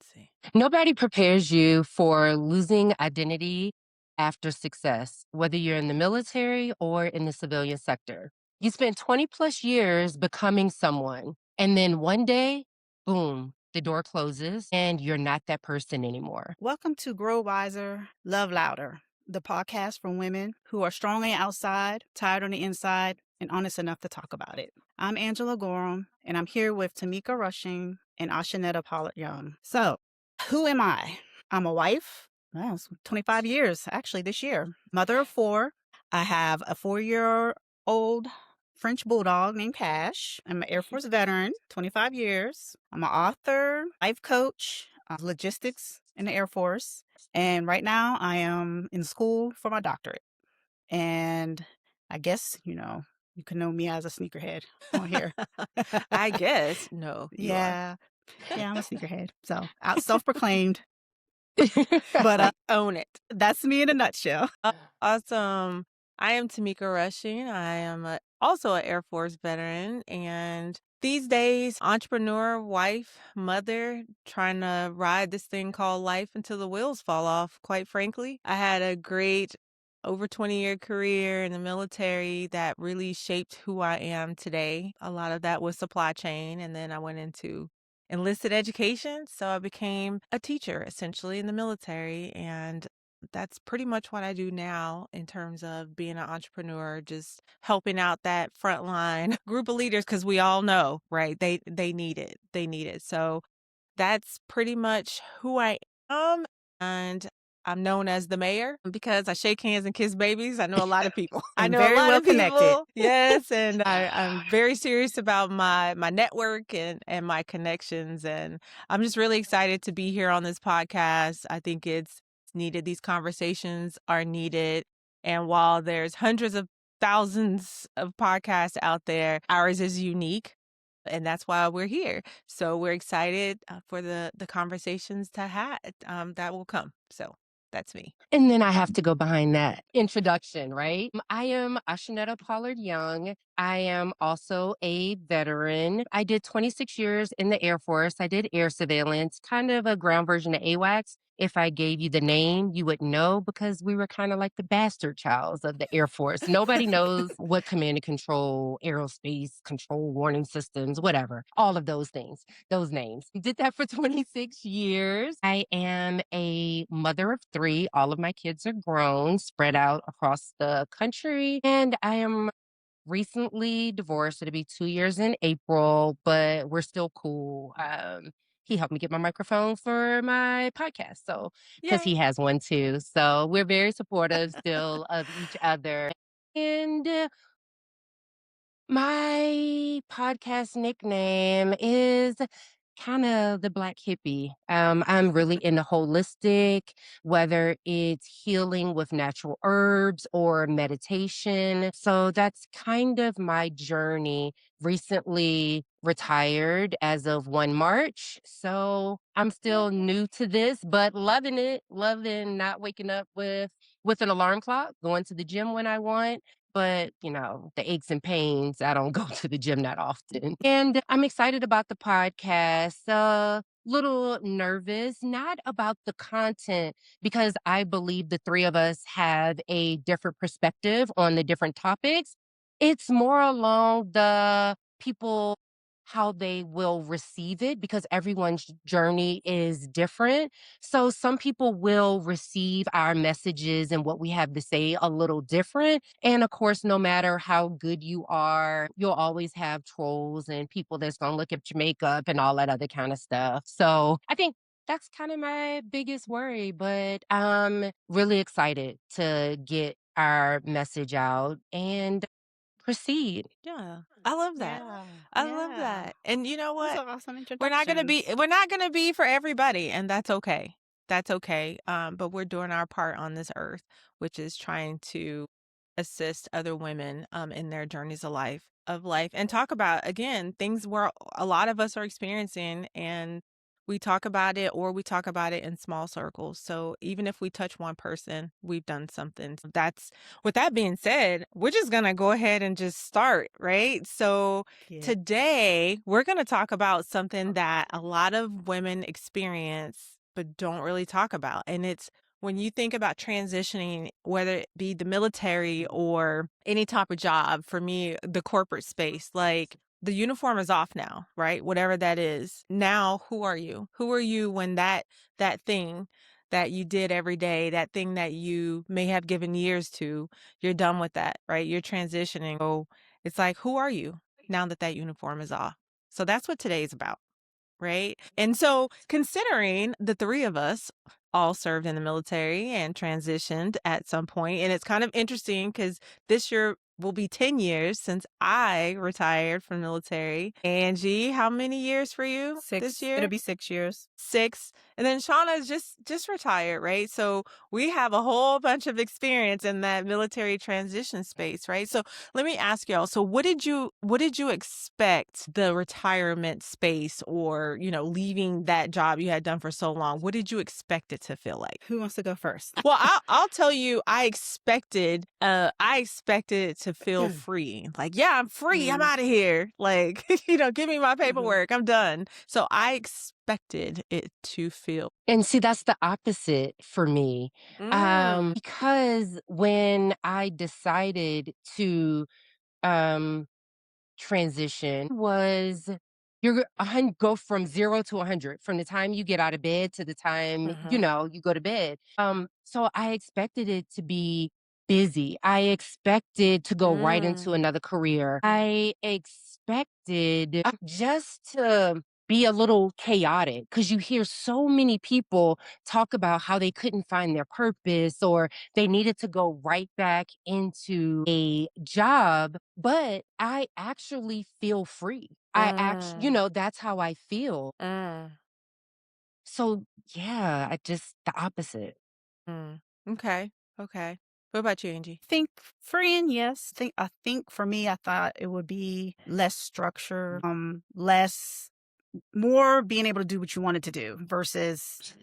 Let's see. Nobody prepares you for losing identity after success, whether you're in the military or in the civilian sector. You spend 20 plus years becoming someone, and then one day, boom, the door closes and you're not that person anymore. Welcome to Grow Wiser, Love Louder, the podcast for women who are strong on the outside, tired on the inside, and honest enough to talk about it. I'm Angela Gorham, and I'm here with Tameka Rushing and Ashaunettae Pollard-Young. So, who am I? I'm a wife. Well, it's 25 years, actually, this year. Mother of four. I have a 4-year-old French bulldog named Cash. I'm an Air Force veteran, 25 years. I'm an author, life coach, logistics in the Air Force. And right now I am in school for my doctorate. And I guess, you can know me as a sneakerhead on here. I guess. No, you are. Yeah. Yeah, I'm a sneakerhead. So out self-proclaimed, but Own it. that's me in a nutshell. Awesome. I am Tameka Rushing. I am also an Air Force veteran, and these days, entrepreneur, wife, mother, trying to ride this thing called life until the wheels fall off, quite frankly. I had a great over 20-year career in the military that really shaped who I am today. A lot of that was supply chain, and then I went into enlisted education. So I became a teacher essentially in the military, and that's pretty much what I do now in terms of being an entrepreneur, just helping out that frontline group of leaders because we all know, right? They need it. They need it. So that's pretty much who I am. And I'm known as the mayor because I shake hands and kiss babies. I know a lot of people. I And know a very lot well of connected. people. Yes. And I'm very serious about my network and my connections. And I'm just really excited to be here on this podcast. I think it's needed. These conversations are needed. And while there's hundreds of thousands of podcasts out there, ours is unique. And that's why we're here. So we're excited for the conversations to have that will come. So that's me. And then I have to go behind that introduction, right? I am Ashaunettae Pollard-Young. I am also a veteran. I did 26 years in the Air Force. I did air surveillance, kind of a ground version of AWACS. If I gave you the name, you would know because we were kind of like the bastard childs of the Air Force. Nobody knows what command and control, aerospace control warning systems, whatever, all of those things, those names. Did that for 26 years. I am a mother of three. All of my kids are grown, spread out across the country. And I am recently divorced. It'll be 2 years in April, but we're still cool. He helped me get my microphone for my podcast. So, because he Yay. has one too. So, we're very supportive still of each other. And my podcast nickname is kind of the Black Hippie. I'm really into holistic, whether it's healing with natural herbs or meditation. So that's kind of my journey. Recently retired as of 1 March. So I'm still new to this, but loving it, loving not waking up with an alarm clock, going to the gym when I want, but, the aches and pains, I don't go to the gym that often. And I'm excited about the podcast. Little nervous, not about the content, because I believe the three of us have a different perspective on the different topics. It's more along the people, how they will receive it, because everyone's journey is different. So some people will receive our messages and what we have to say a little different. And of course, no matter how good you are, you'll always have trolls and people that's going to look at your makeup and all that other kind of stuff. So I think that's kind of my biggest worry, but I'm really excited to get our message out and proceed. Yeah. I love that. Yeah. I love Yeah. that. And you know Those what? are awesome We're not gonna be introductions. we're not gonna be for everybody, and that's okay. That's okay. But we're doing our part on this earth, which is trying to assist other women in their journeys of life and talk about again things where a lot of us are experiencing and we talk about it or we talk about it in small circles. So even if we touch one person, we've done something. That's with that being said, we're just going to go ahead and just start, right? So Yeah. today we're going to talk about something that a lot of women experience but don't really talk about. And it's when you think about transitioning, whether it be the military or any type of job, for me, the corporate space, like the uniform is off now, right? Whatever that is. Now, who are you? Who are you when that thing that you did every day, that thing that you may have given years to, you're done with that, right? You're transitioning. So it's like, who are you now that that uniform is off? So that's what today's about, right? And so considering the three of us all served in the military and transitioned at some point, and it's kind of interesting because this year will be 10 years since I retired from military. Angie, how many years for you this 6. year? It'll be 6 years. 6. And then Shauna's just retired, right? So we have a whole bunch of experience in that military transition space, right? So let me ask y'all, so what did you expect the retirement space or, leaving that job you had done for so long, what did you expect it to feel like? Who wants to go first? Well, I'll tell you, I expected it to feel free. Like, yeah, I'm free. I'm out of here. Like, give me my paperwork. I'm done. So I expected it to feel. And see, that's the opposite for me. Mm. Because when I decided to transition was go from 0 to 100 from the time you get out of bed to the time, you go to bed. So I expected it to be busy. I expected to go right into another career. I expected just to be a little chaotic because you hear so many people talk about how they couldn't find their purpose or they needed to go right back into a job, but I actually feel free. I actually, that's how I feel. Mm. So, yeah, I just the opposite. Mm. Okay. Okay. What about you, Angie? Think freeing, yes. I think for me, I thought it would be less structure, more being able to do what you wanted to do versus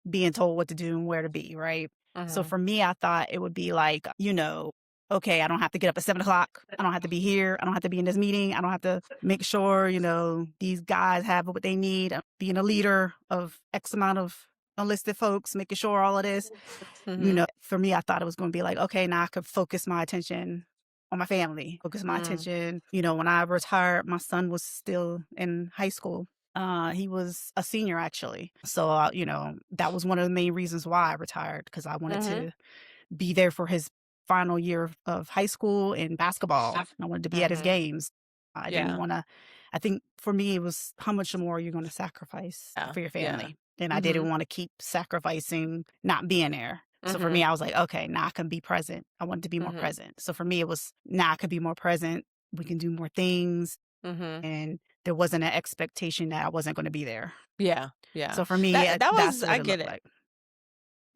being told what to do and where to be, right? So for me, I thought it would be like, okay, I don't have to get up at 7:00. I don't have to be here. I don't have to be in this meeting. I don't have to make sure, these guys have what they need. Being a leader of X amount of enlisted folks, making sure all of this, for me, I thought it was going to be like, okay, now I could focus my attention on my family, focus my attention. When I retired, my son was still in high school. He was a senior, actually. So, that was one of the main reasons why I retired, because I wanted to be there for his final year of high school and basketball. I wanted to be at his games. I didn't want to, I think for me, it was how much more you're going to sacrifice for your family. And I didn't want to keep sacrificing not being there. So for me, I was like, okay, now I can be present. I wanted to be more present. So for me, it was now I could be more present. We can do more things. And there wasn't an expectation that I wasn't going to be there. Yeah. Yeah. So for me, That that's was, what I it get looked it. like.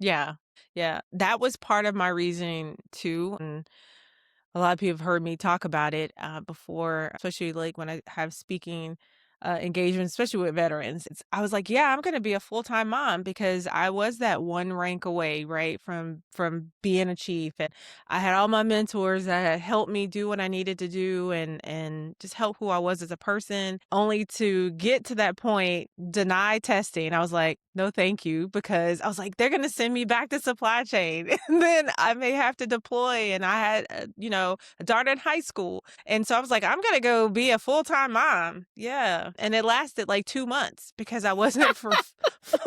Yeah. Yeah. That was part of my reasoning too. And a lot of people have heard me talk about it before, especially like when I have speaking engagements, especially with veterans. I was like, yeah, I'm going to be a full-time mom because I was that one rank away, right, from being a chief. And I had all my mentors that had helped me do what I needed to do and just help who I was as a person, only to get to that point, deny testing. I was like, no, thank you, because I was like, they're going to send me back to supply chain and then I may have to deploy. And I had, a daughter in high school. And so I was like, I'm going to go be a full-time mom. Yeah. And it lasted like 2 months because I wasn't fulfilled.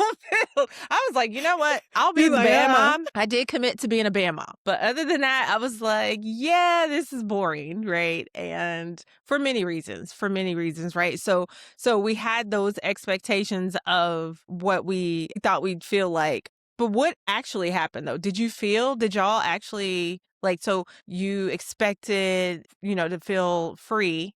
I was like, you know what? I'll be You're the like, band mom. I did commit to being a band mom. But other than that, I was like, yeah, this is boring. Right. And for many reasons, right? So we had those expectations of what we thought we'd feel like. But what actually happened though? Did y'all actually so you expected, to feel free?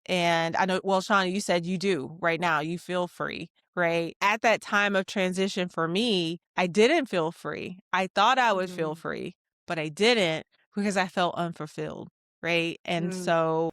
And I know, well, Shauna, you said you do right now, you feel free, right? At that time of transition for me, I didn't feel free. I thought I would feel free, but I didn't because I felt unfulfilled, right? And so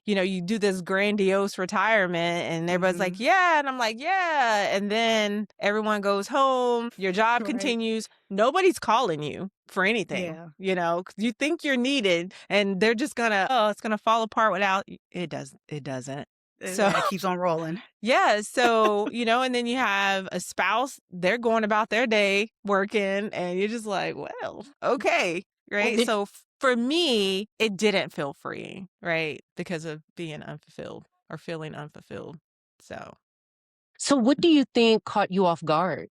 you do this grandiose retirement and everybody's like, Mhm. yeah. And I'm like, yeah. And then everyone goes home, your job Right. continues. Nobody's calling you for anything, Yeah. 'cause you think you're needed and they're just it's going to fall apart without it doesn't. So It keeps on rolling. yeah, so, and then you have a spouse, they're going about their day working, and you're just like, well, okay, right? Did- So for me, it didn't feel freeing, right? Because of being unfulfilled or feeling unfulfilled. So what do you think caught you off guard?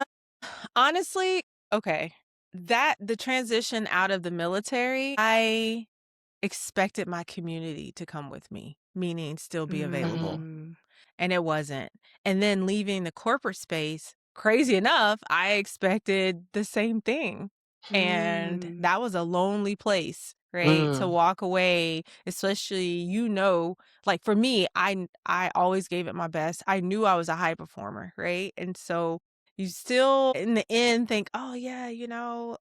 Honestly, okay, the transition out of the military, I expected my community to come with me, meaning still be available. Mm. And it wasn't. And then leaving the corporate space, crazy enough, I expected the same thing. And Mm. that was a lonely place, right? To walk away, especially, like for me, I always gave it my best. I knew I was a high performer, right? And so you still in the end think, oh yeah,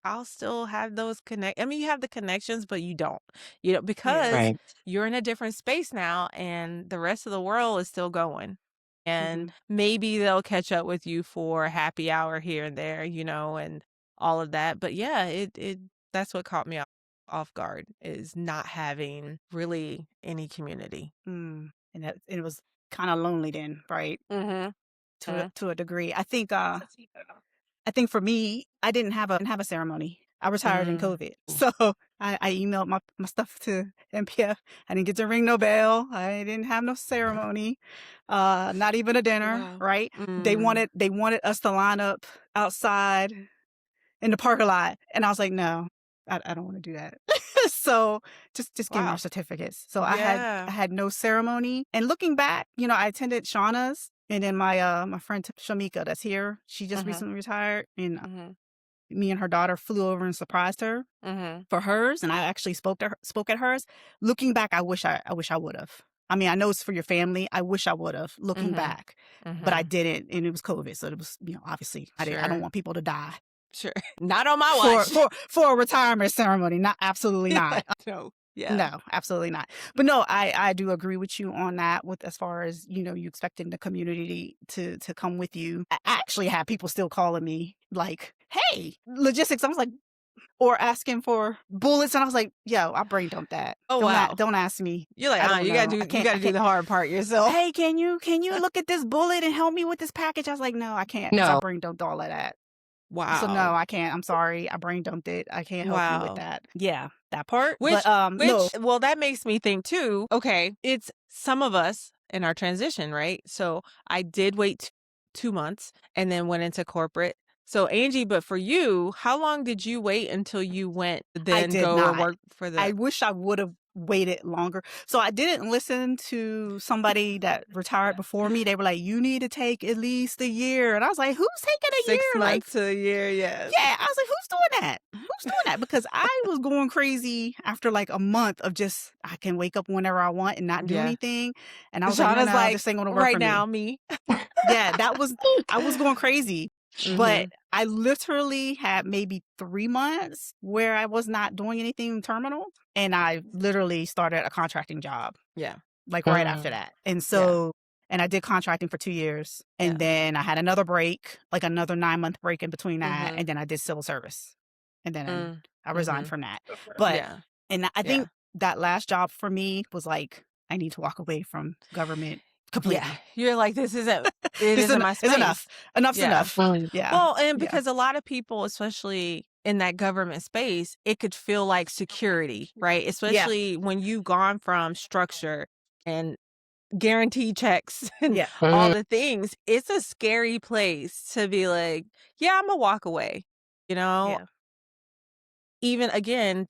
I'll still have those I mean, you have the connections, but you don't, Yeah. because Right. you're in a different space now and the rest of the world is still going. And Mhm. maybe they'll catch up with you for a happy hour here and there, and all of that. But yeah, it that's what caught me off guard, is not having really any community. Mm. And it was kind of lonely then, right? Mm-hmm. To a degree. I think for me, I didn't have a ceremony. I retired in COVID. So I emailed my stuff to MPF. I didn't get to ring no bell. I didn't have no ceremony. Not even a dinner, Wow. right? They wanted us to line up outside in the parking lot. And I was like, no, I don't want to do that. So just give me Wow. your certificates. So Yeah. I had no ceremony. And looking back, I attended Shauna's, and then my friend Shamika that's here, she just recently retired, and me and her daughter flew over and surprised her for hers, and I actually spoke at hers. Looking back, I wish I would have. I mean, I know it's for your family. I wish I would have, looking back, but I didn't, and it was COVID, so it was, obviously, I don't want people to die Sure. Not on my watch. for a retirement ceremony. Not absolutely not. No. Yeah. No, absolutely not. But no, I do agree with you on that, with as far as, you expecting the community to come with you. I actually had people still calling me like, hey, logistics. I was like, or asking for bullets. And I was like, yo, I brain dumped that. Oh, Don't wow. don't ask me. You're like, I don't you know. gotta I do can't. the hard part yourself. Hey, can you look at this bullet and help me with this package? I was like, no, I can't, because I No. brain dumped all of that. Wow. So no, I can't. I'm sorry. I brain dumped it. I can't help you with Wow. that. Yeah, that part. Which, but no. well, that makes me think too, okay, it's some of us in our transition, right? So I did wait 2 months and then went into corporate. So Angie, but for you, how long did you wait until you went to I then did go and not. work for I the wish I would have waited longer. So I didn't listen to somebody that retired before me. They were like, you need to take at least a year. And I was like, who's taking a 6 year? Like, months to a year? Yes. yeah, I was like, who's doing that? Who's doing that? Because I was going crazy after like a month of just, I can wake up whenever I want and not do Yeah. anything. And I was like, Shauna's no, like, this ain't gonna work right for now, me. me. Yeah, I was going crazy. But I literally had maybe 3 months where I was not doing anything terminal. And I literally started a contracting job, Yeah. like right after that. And so, and I did contracting for 2 years. And then I had another break, like another 9-month break in between that. And then I did civil service. And then I resigned from that. But, Yeah. and I think that last job for me was like, I need to walk away from government completely. Yeah. You're like, this isn't my space. It's enough. Enough's Yeah. enough. Yeah. Well, and because a lot of people, especially in that government space, it could feel like security, right? Especially when you've gone from structure and guaranteed checks and Yeah. all the things. It's a scary place to be like, yeah, I'm gonna walk away, Yeah. even again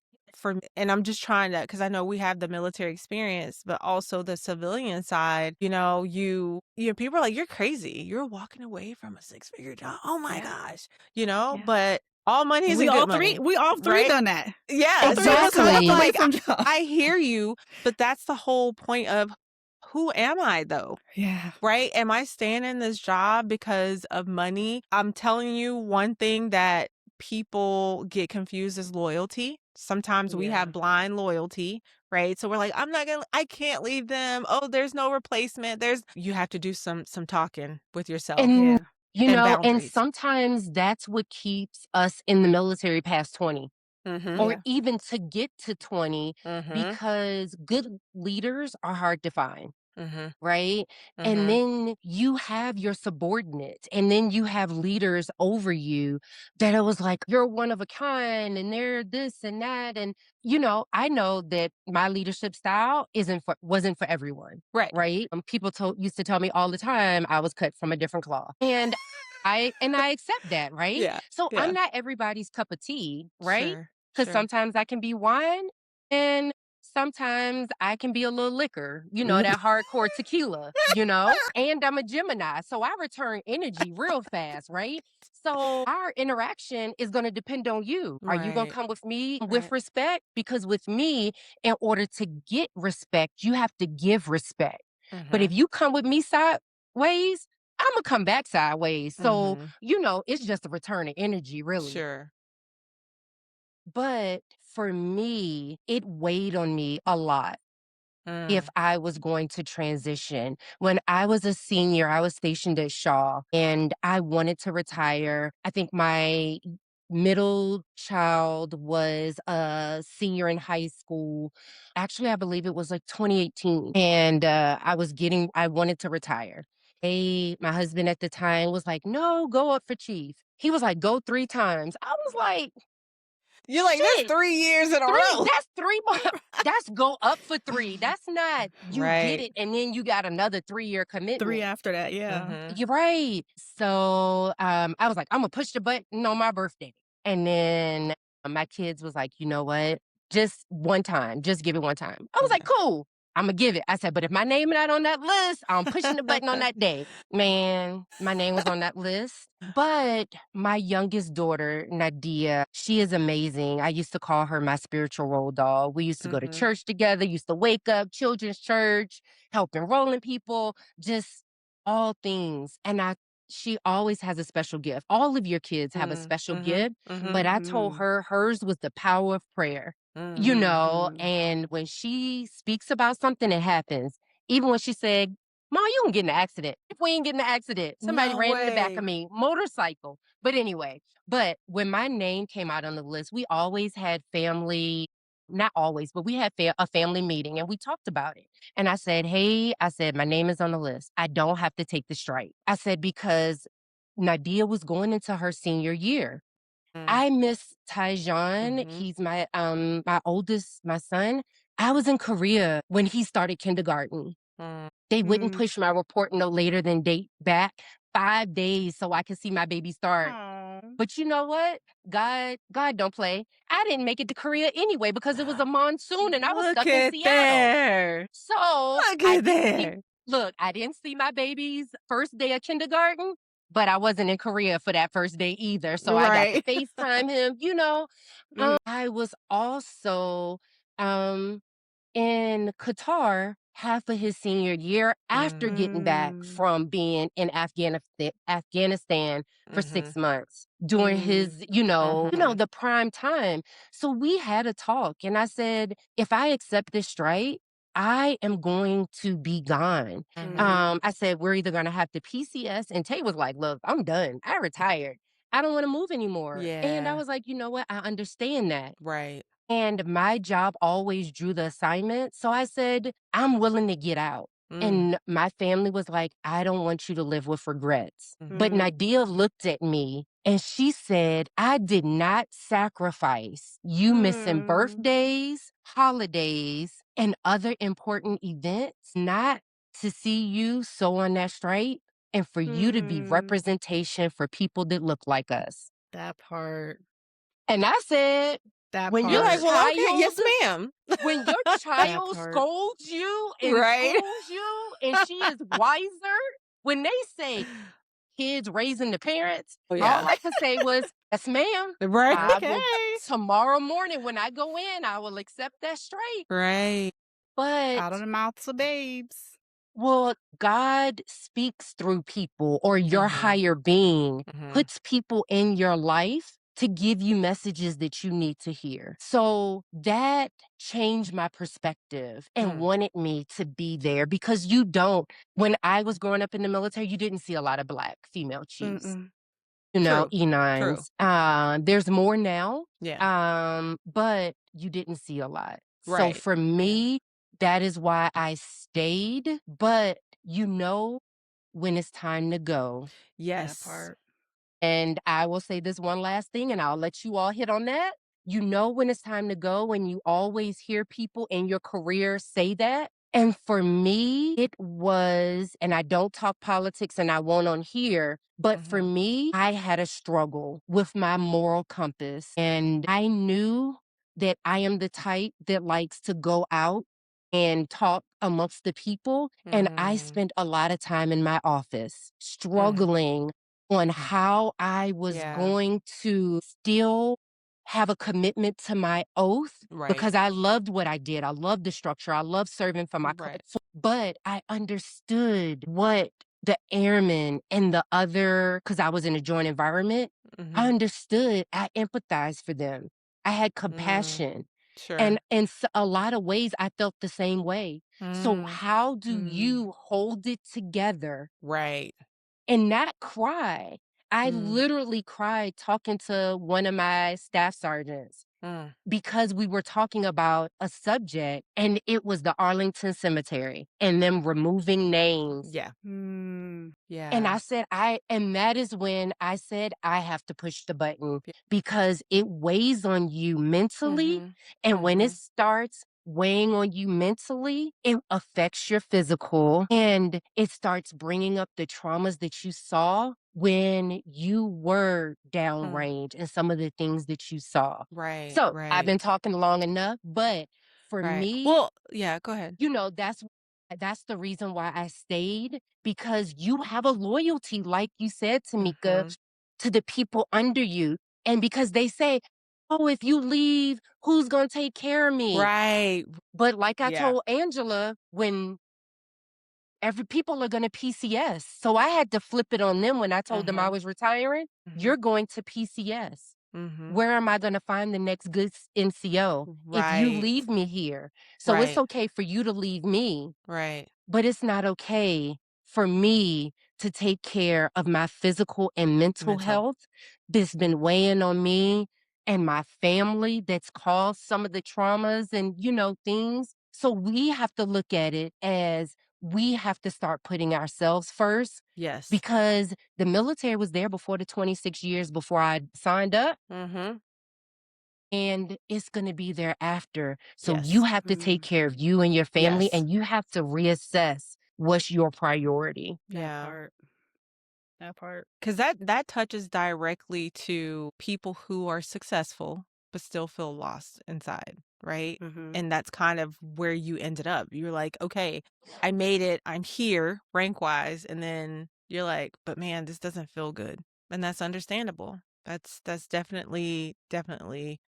and I'm just trying to, because I know we have the military experience, but also the civilian side, people are like, you're crazy. You're walking away from a 6-figure job. Oh my gosh, Yeah. but all money isn't We good all money. three right? done that. Yeah. All three of us have Exactly. walked away Like, from jobs. I hear you, but that's the whole point of, who am I though? Yeah. Right? Am I staying in this job because of money? I'm telling you, one thing that people get confused is loyalty. Sometimes we Yeah. have blind loyalty, right? So we're like, I can't leave them. Oh, there's no replacement. You have to do some talking with yourself And, Yeah. and and boundaries. sometimes that's what keeps us in the military past 20 Mm-hmm. or Yeah. even to get to 20 Mm-hmm. because good leaders are hard to find. Mm-hmm. Right? And Mm-hmm. then you have your subordinates, and then you have leaders over you that it was like, you're one of a kind, and they're this and that. And, I know that my leadership style wasn't for everyone. Right. Right. People used to tell me all the time I was cut from a different cloth. And I accept that, right? Yeah. So Yeah. I'm not everybody's cup of tea, right? Sure. Because Sure. sometimes I can be wine and sometimes I can be a little liquor, that hardcore tequila, and I'm a Gemini. So I return energy real fast, right? So our interaction is going to depend on you. Are you going to Right. come with me with Right. respect? Because with me, in order to get respect, you have to give respect. But Mm-hmm. if you come with me sideways, I'm going to come back sideways. So, Mm-hmm. it's just a return of energy, really. Sure. But for me, it weighed on me a lot if Mm. I was going to transition. When I was a senior, I was stationed at Shaw and I wanted to retire. I think my middle child was a senior in high school. Actually, I believe it was like 2018. And I wanted to retire. My husband at the time was like, no, go up for chief. He was like, go 3 times. I was like, You're like, that's shit. 3 years in a row. That's 3 months. That's go up for 3. That's not you get Right. it and then you got another 3-year 3 commitment. after that, yeah. Mm-hmm. You're right. So I was like, I'm gonna push the button on my birthday. And then my kids was like, you know what? Just one time. Just give it one time. I was like, Yeah. cool. I'm gonna give it. I said, but if my name not on that list, I'm pushing the button on that day. Man, my name was on that list. But my youngest daughter, Nadia, she is amazing. I used to call her my spiritual road dog. We used to go to Mm-hmm. church together, used to wake up, children's church, help enrolling people, just all things. And she always has a special gift. All of your kids have a special Mm-hmm. gift, Mm-hmm. but I told Mhm. her hers was the power of prayer. Mhm. And when she speaks about something, it happens. Even when she said, Mom, you can get in an accident. If we ain't get in an accident, somebody No ran in the back of way. me, motorcycle. But anyway, when my name came out on the list, we always had family, not always, but we had a family meeting and we talked about it. And I said, hey, my name is on the list. I don't have to take the strike. I said, because Nadia was going into her senior year. Mm. I miss Tyjon. Mhm. He's my oldest, my son. I was in Korea when he started kindergarten. Mm. They wouldn't Mhm. push my report no later than date back 5 days so I could see my baby start. Aw. But you know what? God don't play. I didn't make it to Korea anyway because it was a monsoon and I was Look stuck in at Seattle. there. So Look at there. I didn't see my baby's first day of kindergarten, but I wasn't in Korea for that first day either. So I got to Right. FaceTime him, Mhm. I was also um in Qatar half of his senior year after Mm. getting back Mm. from being in Afghanistan for Mhm. 6 months during Mm. his, Mhm. the prime time. So we had a talk and I said, if I accept this strike, I am going to be gone. Mhm. Mhm. I said, we're either going to have to PCS. And Tay was like, look, I'm done. I retired. I don't want to move anymore. And I Yeah. was like, you know what? I understand that. Right. And my job always drew the assignment. So I said, I'm willing to get out. Mm. And my family was like, I don't want you to live with regrets. But Mhm. Mhm. Nadia looked at me and she said, I did not sacrifice you missing Mm. birthdays, holidays, and other important events, not to see you sew on that stripe and for you to be Mhm. representation for people that look like us. That part. And I said, That when You're your like, part. well, okay, child yes, ma'am. when your That child part. scolds you and Right. schools you and she is wiser, when they say kids raising the parents, Oh all yeah. I could say was, yes, ma'am. Right. I Okay. will tomorrow morning when I go in, I will accept that straight. Right. But Out of the mouths of babes. well, God speaks through people or your Mhm. higher being Mhm. puts people in your life to give you messages that you need to hear. So that changed my perspective and wanted me to be there because you don't. When I was growing up in the military, you didn't see a lot of Black female chiefs, Mm-mm. True. True. E9s. There's more now, Yeah. but you didn't see a lot. So Right. for me, that is why I stayed. But when it's time to go. That Yes. part. And I will say this one last thing, and I'll let you all hit on that. You know when it's time to go, and you always hear people in your career say that. And for me, it was, and I don't talk politics and I won't on here, but for me, I had a struggle with my moral compass. And I knew that I am the type that likes to go out and talk amongst the people. And I spent a lot of time in my office struggling on how I was Yeah. going to still have a commitment to my oath Right. because I loved what I did. I loved the structure. I loved serving for my Right. but I understood what the airmen and the other, because I was in a joint environment, I understood. I empathized for them. I had compassion. Sure. And in a lot of ways, I felt the same way. So how do Mm. you hold it together Right. and not cry? I literally cried talking to one of my staff sergeants because we were talking about a subject and it was the Arlington Cemetery and them removing names. Yeah. Mm. And Yeah. I said, and that is when I said, I have to push the button Yeah. because it weighs on you mentally. And when it starts weighing on you mentally, it affects your physical and it starts bringing up the traumas that you saw when you were downrange and some of the things that you saw. Right. So I've Right. been talking long enough, but for Right. me, Well, yeah, go ahead. that's the reason why I stayed because you have a loyalty, like you said, Tameka, Mhm. to the people under you. And because they say, oh, if you leave, who's going to take care of me? Right. But like I Yeah. told Angela, when every people are going to PCS. So I had to flip it on them when I told them I was retiring. You're going to PCS. Where am I going to find the next good NCO if you Right. leave me here? So it's Right. okay for you to leave me, Right. but it's not okay for me to take care of my physical and mental Mental. health that's been weighing on me and my family that's caused some of the traumas and, things. So we have to look at it as we have to start putting ourselves first Yes. because the military was there before the 26 years before I signed up. Mhm. And it's going to be there after. So you Yes. have to take Mm. care of you and your family, Yes. and you have to reassess what's your priority. That Yeah. part. That part. Because that touches directly to people who are successful but still feel lost inside, right? Mm-hmm. And that's kind of where you ended up. You're like, okay, I made it. I'm here rank wise, and then you're like, but man, this doesn't feel good, and that's understandable. That's definitely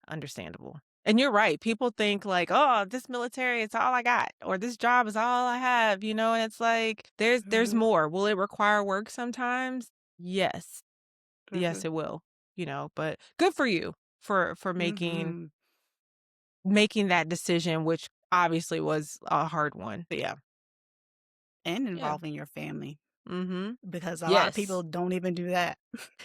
understandable. And you're right. People think like, oh, this military is all I got, or this job is all I have, and it's like there's Mm-hmm. more. Will it require work sometimes? Yes. Mm-hmm. Yes, it will, but good for you for making Mm-hmm. making that decision, which obviously was a hard one. But yeah. And Yeah. involving your family Mhm. because a lot of people Yes. don't even do that.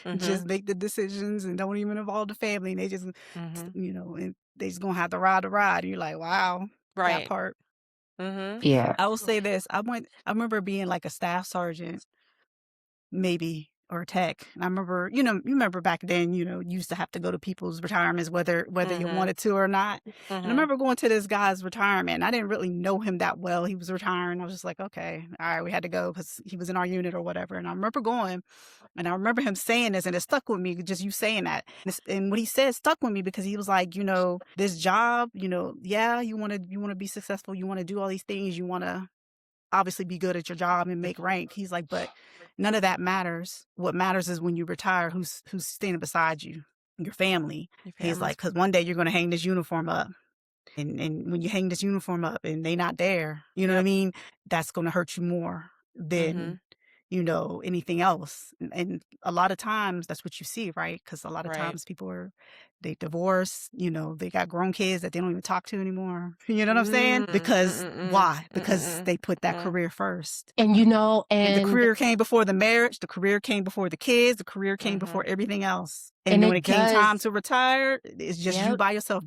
Mhm. Just make the decisions and don't even involve the family. And they just, Mhm. and they just gonna have to ride the ride. You're like, wow, that Right. part. Mhm. Yeah. I will say this. I remember being like a staff sergeant maybe or tech. And I remember, you remember back then, you used to have to go to people's retirements whether you Mhm. wanted to or not. And I Mhm. remember going to this guy's retirement. And I didn't really know him that well. He was retiring. I was just like, okay, all right, we had to go because he was in our unit or whatever. And I remember going, and I remember him saying this, and it stuck with me. Just you saying that, and what he said stuck with me because he was like, this job, yeah, you want to be successful, you want to do all these things, you want to obviously be good at your job and make rank. He's like, but none of that matters. What matters is when you retire, who's standing beside you, your family. Your He's family. like, because one day you're going to hang this uniform up. And when you hang this uniform up and they not there, you know what I Yep. mean? That's going to hurt you more than, Mhm. anything else. And a lot of times that's what you see, right? Because a lot of Right. times they divorce, they got grown kids that they don't even talk to anymore. You know what I'm saying? Because why? Because they put that career first. And The and career came before the marriage, the career came before the kids, the career came before everything else. And and then when it it came time does. to retire, it's just you Yep. by yourself.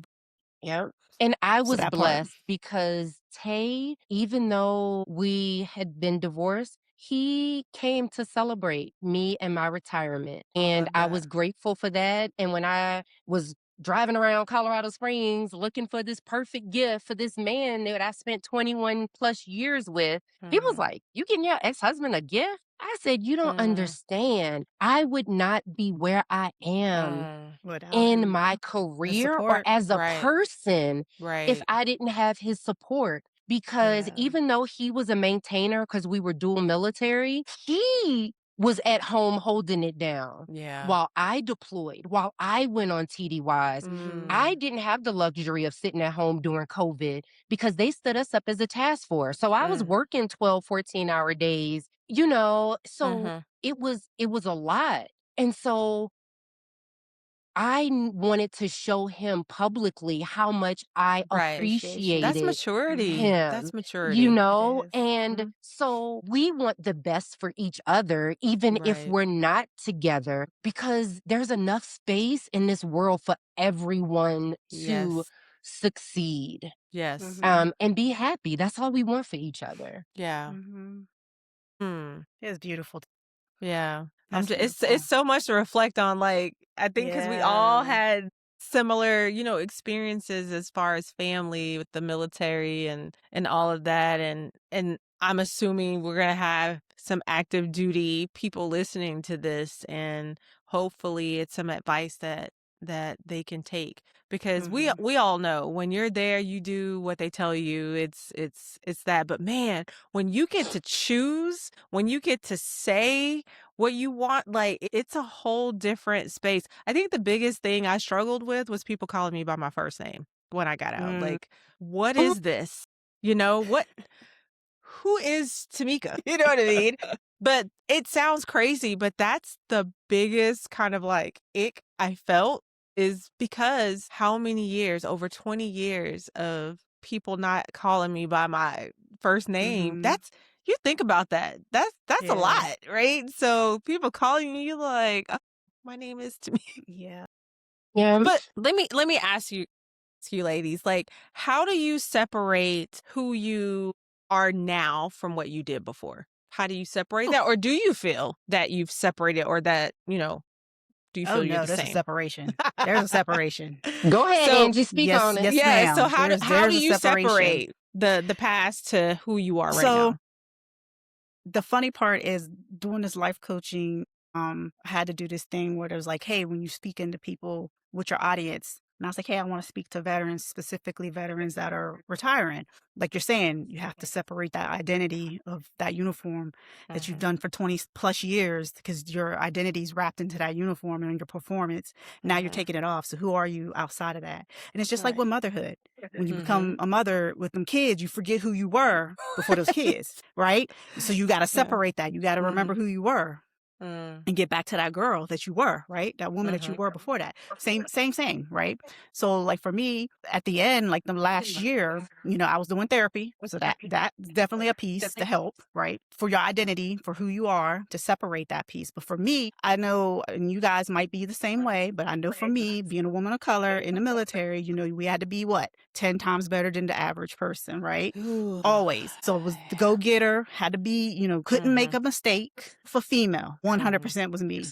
Yep. And I So was that part. blessed because Tay, even though we had been divorced, he came to celebrate me and my retirement. And Love I that. was grateful for that. And when I was driving around Colorado Springs looking for this perfect gift for this man that I spent 21 plus years with, people was like, "You getting your ex-husband a gift?" I said, "You don't understand. I would not be where I am Without in him, my the career or support. as a Right. person if Right. I didn't have his support." Because Yeah. even though he was a maintainer, because we were dual military, he was at home holding it down Yeah. while I deployed, while I went on TDYs. I didn't have the luxury of sitting at home during COVID because they stood us up as a task force. So I was working 12, 14-hour days, so it was a lot. And so I wanted to show him publicly how much I Right. That's appreciated maturity. That's him, maturity. It is. and so we want the best for each other, even if Right. we're not together, because there's enough space in this world for everyone to Yes. succeed Yes. and be happy. That's all we want for each other. Yeah. It's beautiful. Yeah. That's It's beautiful. so much to reflect on. Like, I think because we all Yeah. had similar, experiences as far as family with the military and all of that. And I'm assuming we're gonna have some active duty people listening to this, and hopefully it's some advice that they can take, because we all know when you're there, you do what they tell you. It's that. But man, when you get to choose, when you get to say what you want, like, it's a whole different space. I think the biggest thing I struggled with was people calling me by my first name when I got out. Like, what is this? What who is Tameka? You know what I mean? But it sounds crazy, but that's the biggest kind of like ick I felt, is because how many years, over 20 years of people not calling me by my first name. That's, you think about that. That's a lot, right? So people calling you like, "Oh, my name is Tameka." Yeah. Yeah. But let me ask you ladies, like, how do you separate who you are now from what you did before? How do you separate that? Or do you feel that you've separated, or that, do you Oh feel you're no, the there's a same? separation. There's a separation. Go ahead, So, Angie. Speak Yes, on it. yes, yeah, so ma'am. how do There's a you separation. separate the past to who you are right So now? the funny part is, doing this life coaching, I had to do this thing where there's like, hey, when you speak into people with your audience, and I was like, hey, I want to speak to veterans, specifically veterans that are retiring. Like you're saying, you have to separate that identity of that uniform that you've done for 20 plus years, because your identity is wrapped into that uniform and your performance. Now you're taking it off. So who are you outside of that? And it's just like with motherhood. When you become a mother with them kids, you forget who you were before those kids, right? So you got to separate that. You got to remember who you were and get back to that girl that you were, right? That woman that you were before that. Same, right? So like for me, at the end, like the last year, I was doing therapy. So that's definitely a piece to help, right? For your identity, for who you are, to separate that piece. But for me, I know, and you guys might be the same way, but I know for me, being a woman of color in the military, we had to be 10 times better than the average person, right? Always. So it was the go-getter, had to be, couldn't make a mistake. For female, 100% was me.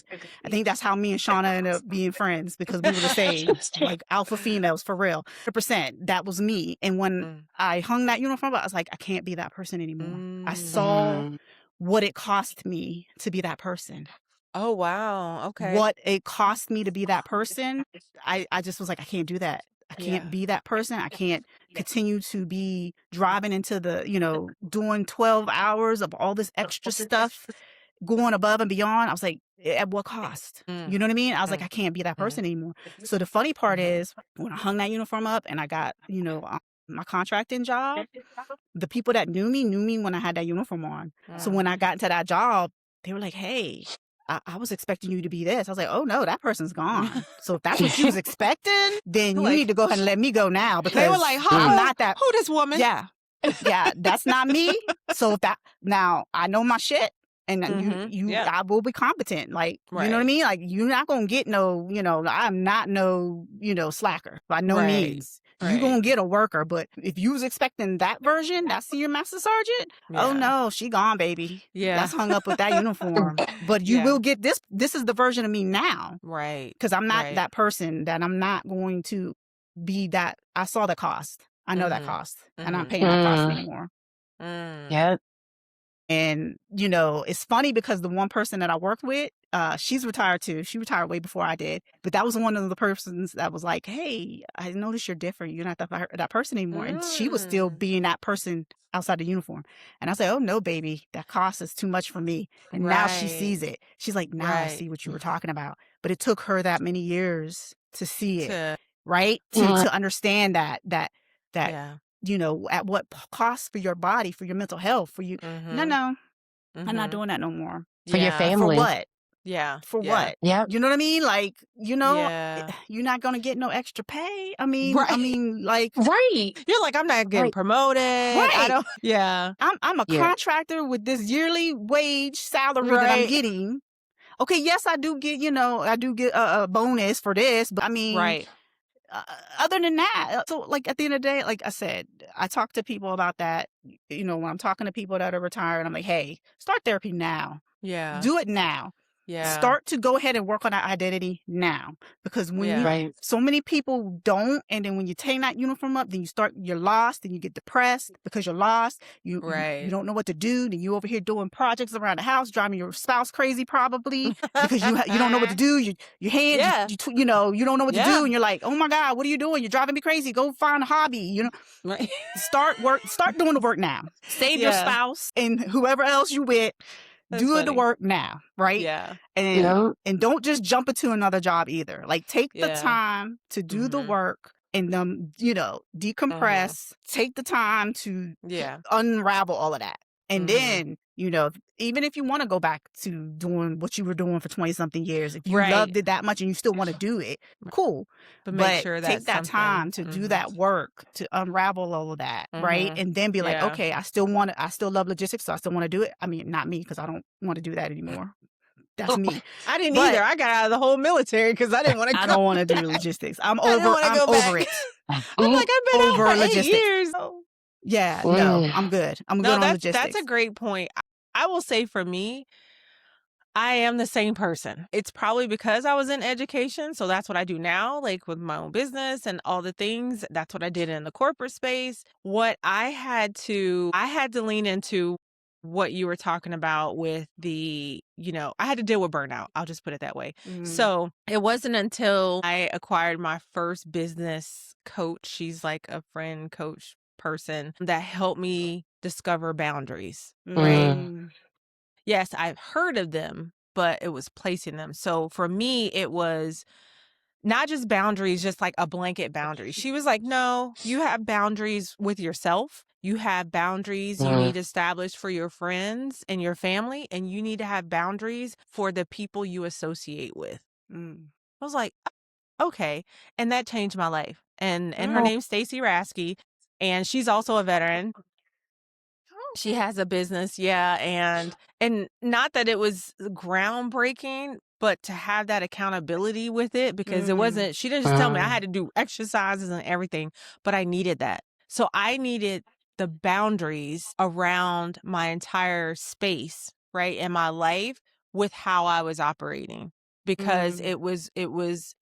I think that's how me and Shauna ended up being friends, because we were the same, like alpha females for real. 100%, that was me. And when I hung that uniform up, I was like, I can't be that person anymore. I saw what it cost me to be that person. Oh, wow. Okay. What it cost me to be that person. I just was like, I can't do that. I can't be that person. I can't continue to be driving into the, doing 12 hours of all this extra stuff, going above and beyond. I was like, at what cost? You know what I mean? I was like, I can't be that person anymore. So the funny part is, when I hung that uniform up and I got, my contracting job, the people that knew me when I had that uniform on. So when I got into that job, they were like, hey, I was expecting you to be this. I was like, oh no, that person's gone. So if that's what you was expecting, then you Like- need to go ahead and let me go now because They were like, I'm not that. Who this woman? Yeah. Yeah, that's not me. So if that, now I know my shit. And Yeah. I will be competent. Like, you know what I Right. mean? Like, you're not going to get no, I'm not no, slacker by no Right. means. You're Right. going to get a worker. But if you was expecting that version, that senior master sergeant, oh Yeah. no, she gone, baby. Yeah. That's hung up with that uniform. But you Yeah. will get this. This is the version of me now. Right. Because I'm not Right. that person that I'm not going to be that. I saw the cost. I know that cost. And I'm paying that cost anymore. Yeah. And, it's funny because the one person that I worked with, she's retired too. She retired way before I did. But that was one of the persons that was like, hey, I noticed you're different. You're not that person anymore. And she was still being that person outside the uniform. And I said, oh, no, baby, that cost is too much for me. And now she sees it. She's like, now I see what you were talking about. But it took her that many years to see it, right? To understand that. Yeah. At what cost for your body, for your mental health, for you. No, I'm not doing that no more. For your family. For what? Yeah. For what? Yeah. You know what I mean? Like, Yeah. you're not going to get no extra pay. I mean, Right. like, Right. You're like, I'm not getting promoted. I Right. don't. Yeah. I'm a contractor with this yearly wage salary that I'm getting. Okay, yes, I do get, I do get a bonus for this, but I mean, Right. Other than that, so like at the end of the day, like I said, I talk to people about that. When I'm talking to people that are retired, I'm like, hey, start therapy now. Yeah. Do it now. Yeah. Start to go ahead and work on that identity now. Because when so many people don't, and then when you take that uniform up, then you're lost and you get depressed because you're lost. You don't know what to do. Then you over here doing projects around the house, driving your spouse crazy probably because you don't know what to do. Your hands, you don't know what to do. And you're like, oh my God, what are you doing? You're driving me crazy. Go find a hobby, Right. Start doing the work now. Save your spouse and whoever else you with. Do the work now, right? Yeah. And don't just jump into another job either. Like take the time to do the work and decompress. Take the time to unravel all of that. And then, even if you want to go back to doing what you were doing for 20 something years, if you loved it that much and you still want to do it, cool. But make sure that take that time to do that work, to unravel all of that, right? And then be like, okay, I still love logistics, so I still want to do it. I mean, not me, because I don't want to do that anymore. That's me. I didn't either. I got out of the whole military because I didn't want to. I don't want to do logistics. I'm over it. I'm like, I've been over out for 8 years. Yeah, no, I'm good. I'm good on logistics. That's a great point. I will say for me, I am the same person. It's probably because I was in education. So that's what I do now, like with my own business and all the things. That's what I did in the corporate space. What I had to lean into what you were talking about with I had to deal with burnout. I'll just put it that way. So it wasn't until I acquired my first business coach. She's like a friend coach person that helped me discover boundaries, right? Yes, I've heard of them, but it was placing them. So for me, it was not just boundaries, just like a blanket boundary. She was like, no, you have boundaries with yourself. You have boundaries you need established for your friends and your family, and you need to have boundaries for the people you associate with. I was like, okay. And that changed my life. And her name's Stacey Rasky, and she's also a veteran. She has a business, and not that it was groundbreaking, but to have that accountability with it, because it wasn't, she didn't just tell me I had to do exercises and everything, but I needed that. So I needed the boundaries around my entire space, right, in my life with how I was operating. Because it was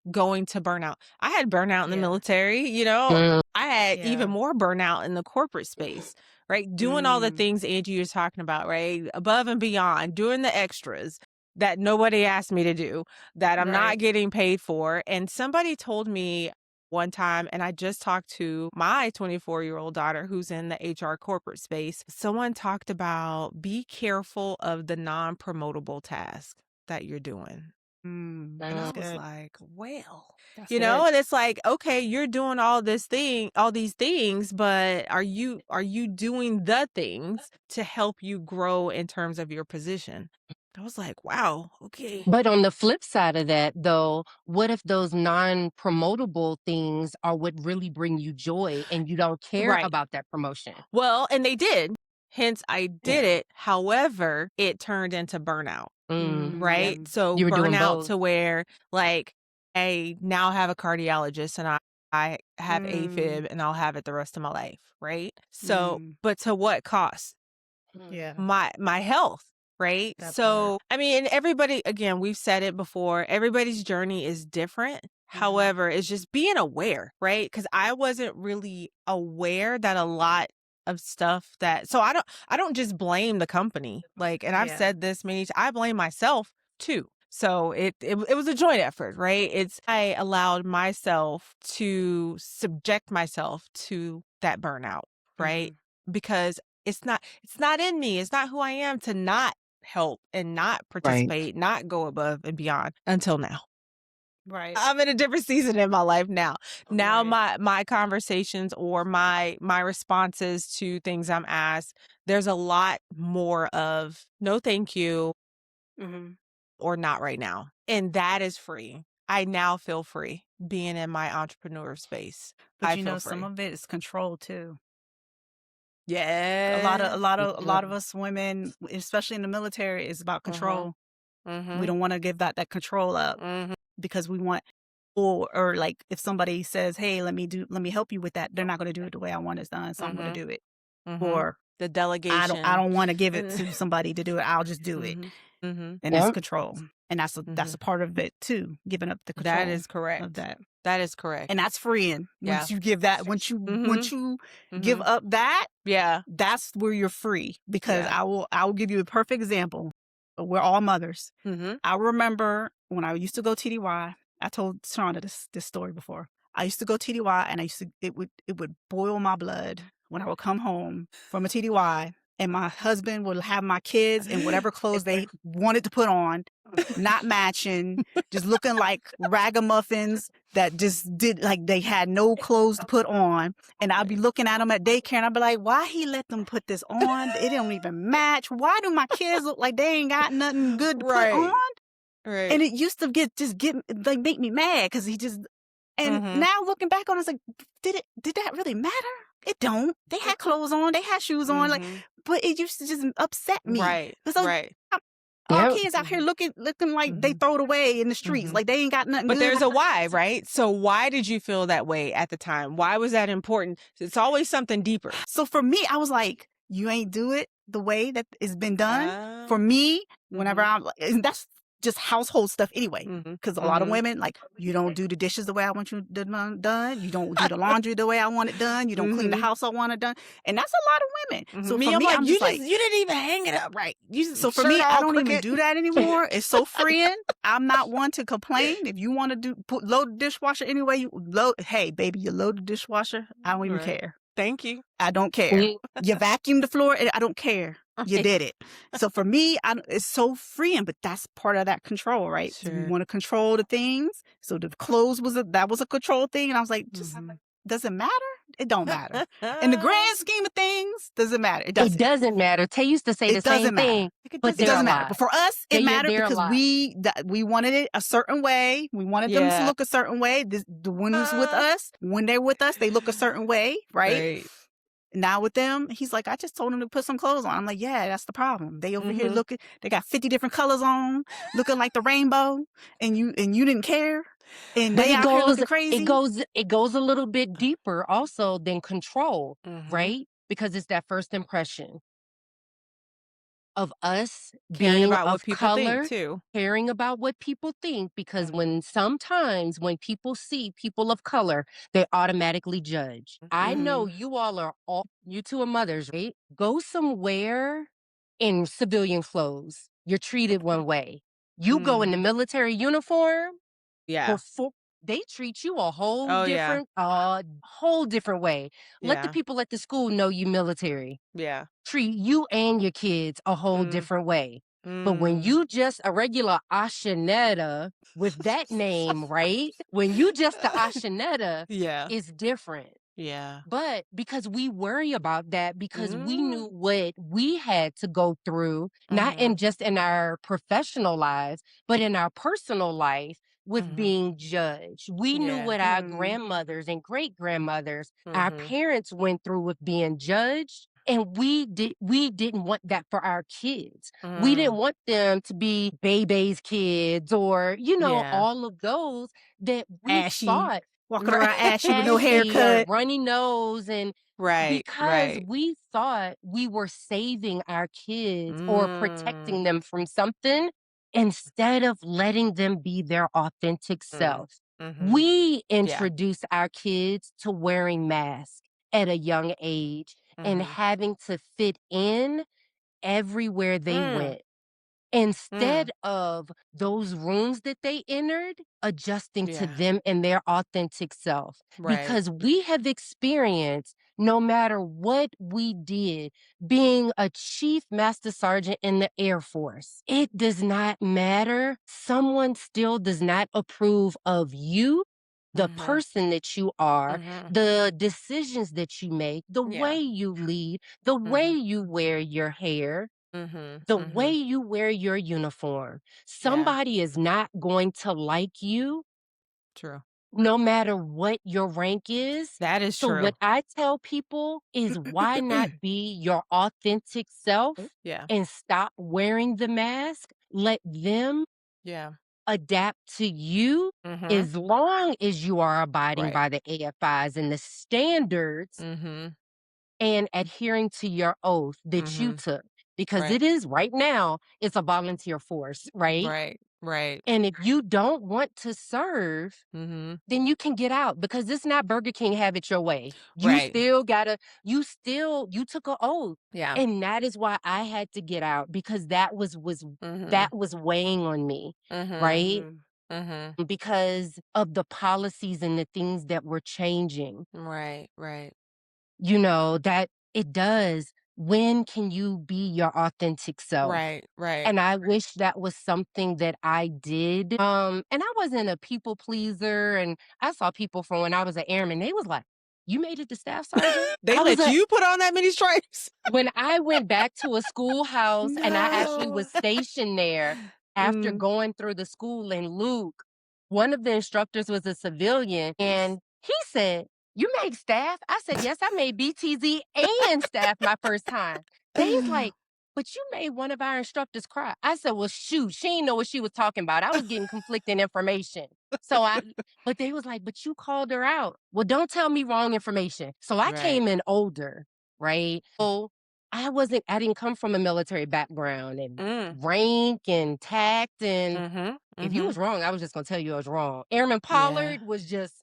going to burnout. I had burnout in the military, I had even more burnout in the corporate space, right? Doing all the things Angie was talking about, right? Above and beyond, doing the extras that nobody asked me to do, that I'm not getting paid for. And somebody told me one time, and I just talked to my 24-year-old daughter who's in the HR corporate space. Someone talked about be careful of the non-promotable task that you're doing. And I was like, well, and it's like, okay, you're doing all these things, but are you doing the things to help you grow in terms of your position? I was like, wow, okay. But on the flip side of that, though, what if those non-promotable things are what really bring you joy and you don't care Right. about that promotion? Well, and they did. Hence, I did Yeah. it. However, it turned into burnout, Yep. right? So You were doing burnout both. to where, like, I now have a cardiologist and I have Mm, AFib and I'll have it the rest of my life, right? So, mm, but to what cost? yeah, My health, right? that part. So, I mean, and everybody, again, we've said it before, everybody's journey is different. Mhm. However, it's just being aware, right? Because I wasn't really aware that a lot of stuff that so I don't just blame the company. Like, and I've Yeah. said this many times, I blame myself too. So it was a joint effort, right? It's I allowed myself to subject myself to that burnout, right? Mhm. Because it's not in me. It's not who I am to not help and not Right. participate, not go above and beyond until now. Right. I'm in a different season in my life now. Now Right. my conversations or my responses to things I'm asked, there's a lot more of no thank you Mhm. or not right now. And that is free. I now feel free being in my entrepreneur space. But I you feel know, some free. of it is control too. Yeah. A lot of us women, especially in the military, is about Mhm. control. We Mhm. don't want to give that control up Mhm. because we want or like if somebody says, "Hey, let me help you with that," they're not going to do it the way I want it done, so I'm going to Mhm. do it. Mhm. Or The I delegation. don't want to give it to somebody to do it. I'll just do it. Mhm. Mhm. And that's Yep. control. And that's Mhm. a part of it too, giving up the That control is of correct. that. That is correct. And that's freeing. Yeah. Once you give that, once Mhm. you give Mhm. up that, Yeah. that's where you're free. Because Yeah. I will give you a perfect example. We're all mothers. Mhm. I remember when I used to go TDY. I told Shauna this story before. I used to go TDY, and it would boil my blood when I would come home from a TDY, and my husband would have my kids in whatever clothes they wanted to put on, not matching, just looking like ragamuffins that just did like they had no clothes to put on. And I'd be Right. looking at them at daycare and I'd be like, why he let them put this on? It don't even match. Why do my kids look like they ain't got nothing good to put on? Right. And Right. it used to get like make me mad because he just and Mhm. now looking back on it, it's like, did that really matter? It don't. They had clothes on, they had shoes on, like, Mhm. but it used to just upset me. Right. So Right. our Yep. kids out here looking like they Mhm. throw it away in the streets, Mhm. like they ain't got nothing But good. there's a why, right? So why did you feel that way at the time? Why was that important? It's always something deeper. So for me, I was like, you ain't do it the way that it's been done. For Ah. me, whenever Mhm. I'm, and that's just household stuff anyway. Mhm. Because a lot of Mhm. women, like, you don't do the dishes the way I want you done. You don't do the laundry the way I want it done. You don't clean the Mhm. house I want it done. And that's a lot of women. Mhm. So Me, for I'm me, like, I'm just like, you didn't even hang it up right. You so for shirt me, I all don't even crooked. do that anymore. It's so freeing. I'm not one to complain. If you want to load the dishwasher anyway, you load. Hey, baby, you load the dishwasher. I don't even Right. care. Thank you. I don't care. Yeah. You vacuum the floor, I don't care. You Right. did it. So for me, it's so freeing, but that's part of that control, right? We Sure. want to control the things. So the clothes that was a control thing. And I was like, just Mhm. does it matter? It don't matter. In the grand scheme of things, does it matter? It It doesn't. doesn't matter. Tay used to say the It same doesn't matter. thing, Like, it but It doesn't they're doesn't matter. matter. But for us, Yeah, it you're mattered there a because lot. we wanted it a certain way. We wanted them to Yeah. look a certain way. The ones with Ah. us, when they're with us, they look a certain way, right? Right. Now with them, he's like, I just told him to put some clothes on. I'm like, yeah, that's the problem. They over here Mhm. looking, they got 50 different colors on, looking like the rainbow, and you didn't care. And But they it out here goes looking crazy. it goes a little bit deeper also than control, Mhm. right? Because it's that first impression of us Caring being about what of people think color, too. caring about what people think, because Mhm. when people see people of color, they automatically judge. I know Mm-hmm. you two are mothers, right? Go somewhere in civilian clothes, you're treated one way. You go in the Mm. military uniform, Yeah. before they treat you Oh, yeah. a whole different way. Let the Yeah. people at the school know you military. Yeah. Treat you and your kids a whole Mm. different way. But when Mm. you just a regular Ashaunettae with that name, right? When you just the Ashaunettae, Yeah. it's different. Yeah. But because we worry about that, because we knew what we had to go through, not in just in our professional lives, but in our personal life with being judged. We knew Yeah. what our grandmothers and great grandmothers, our Mhm. parents went through with being judged. And we didn't want that for our kids. We didn't Mm. want them to be baby's kids or, Yeah. all of those that we Ashy, thought walking Right. around ashy with no ashy or haircut. runny nose, and Right, because right. we thought we were saving our kids or Mm. protecting them from something instead of letting them be their authentic Mm. self. Mhm. We Yeah. introduce our kids to wearing masks at a young age and Mhm. having to fit in everywhere they Mm. went. Mm. Instead of those rooms that they entered, adjusting to Yeah. them and their authentic self. Right. Because we have experienced, no matter what we did, being a chief master sergeant in the Air Force, it does not matter. Someone still does not approve of you, the Mhm. person that you are, Mhm. the decisions that you make, the Yeah. way you lead, the way Mhm. you wear your hair, Mhm. the way Mhm. you wear your uniform. Yeah. Somebody is not going to like you True. no matter what your rank is. That is So what true. I tell people is why not be your authentic self Yeah. and stop wearing the mask? Let them Yeah. adapt to you Mhm. as long as you are abiding Right. by the AFIs and the standards Mhm. and adhering to your oath that you Mhm. took. Because Right. it is right now, it's a volunteer force, right? Right. Right. And if you don't want to serve, Mhm. then you can get out because it's not Burger King have it your way. Right. You took an oath. Yeah. And that is why I had to get out because Mhm. that was weighing on me, Mhm. right? Mhm. Mhm. Because of the policies and the things that were changing. Right. Right. That it does. When can you be your authentic self? Right. Right. And I wish that was something that I did. And I wasn't a people pleaser. And I saw people from when I was an airman, they was like, "You made it to staff sergeant?" They let you put on that many stripes? When I went back to a schoolhouse and I actually No. was stationed there after Mm. going through the school in Luke, one of the instructors was a civilian and he said, "You make staff?" I said, "Yes, I made BTZ and staff my first time." They's like, "But you made one of our instructors cry." I said, "Well, shoot, she didn't know what she was talking about. I was getting conflicting information." But they was like, "But you called her out." Well, don't tell me wrong information. So I Right. came in older, right? So I didn't come from a military background and Mm. rank and tact. And Mhm. if you Mhm. was wrong, I was just gonna tell you I was wrong. Airman Yeah. Pollard was just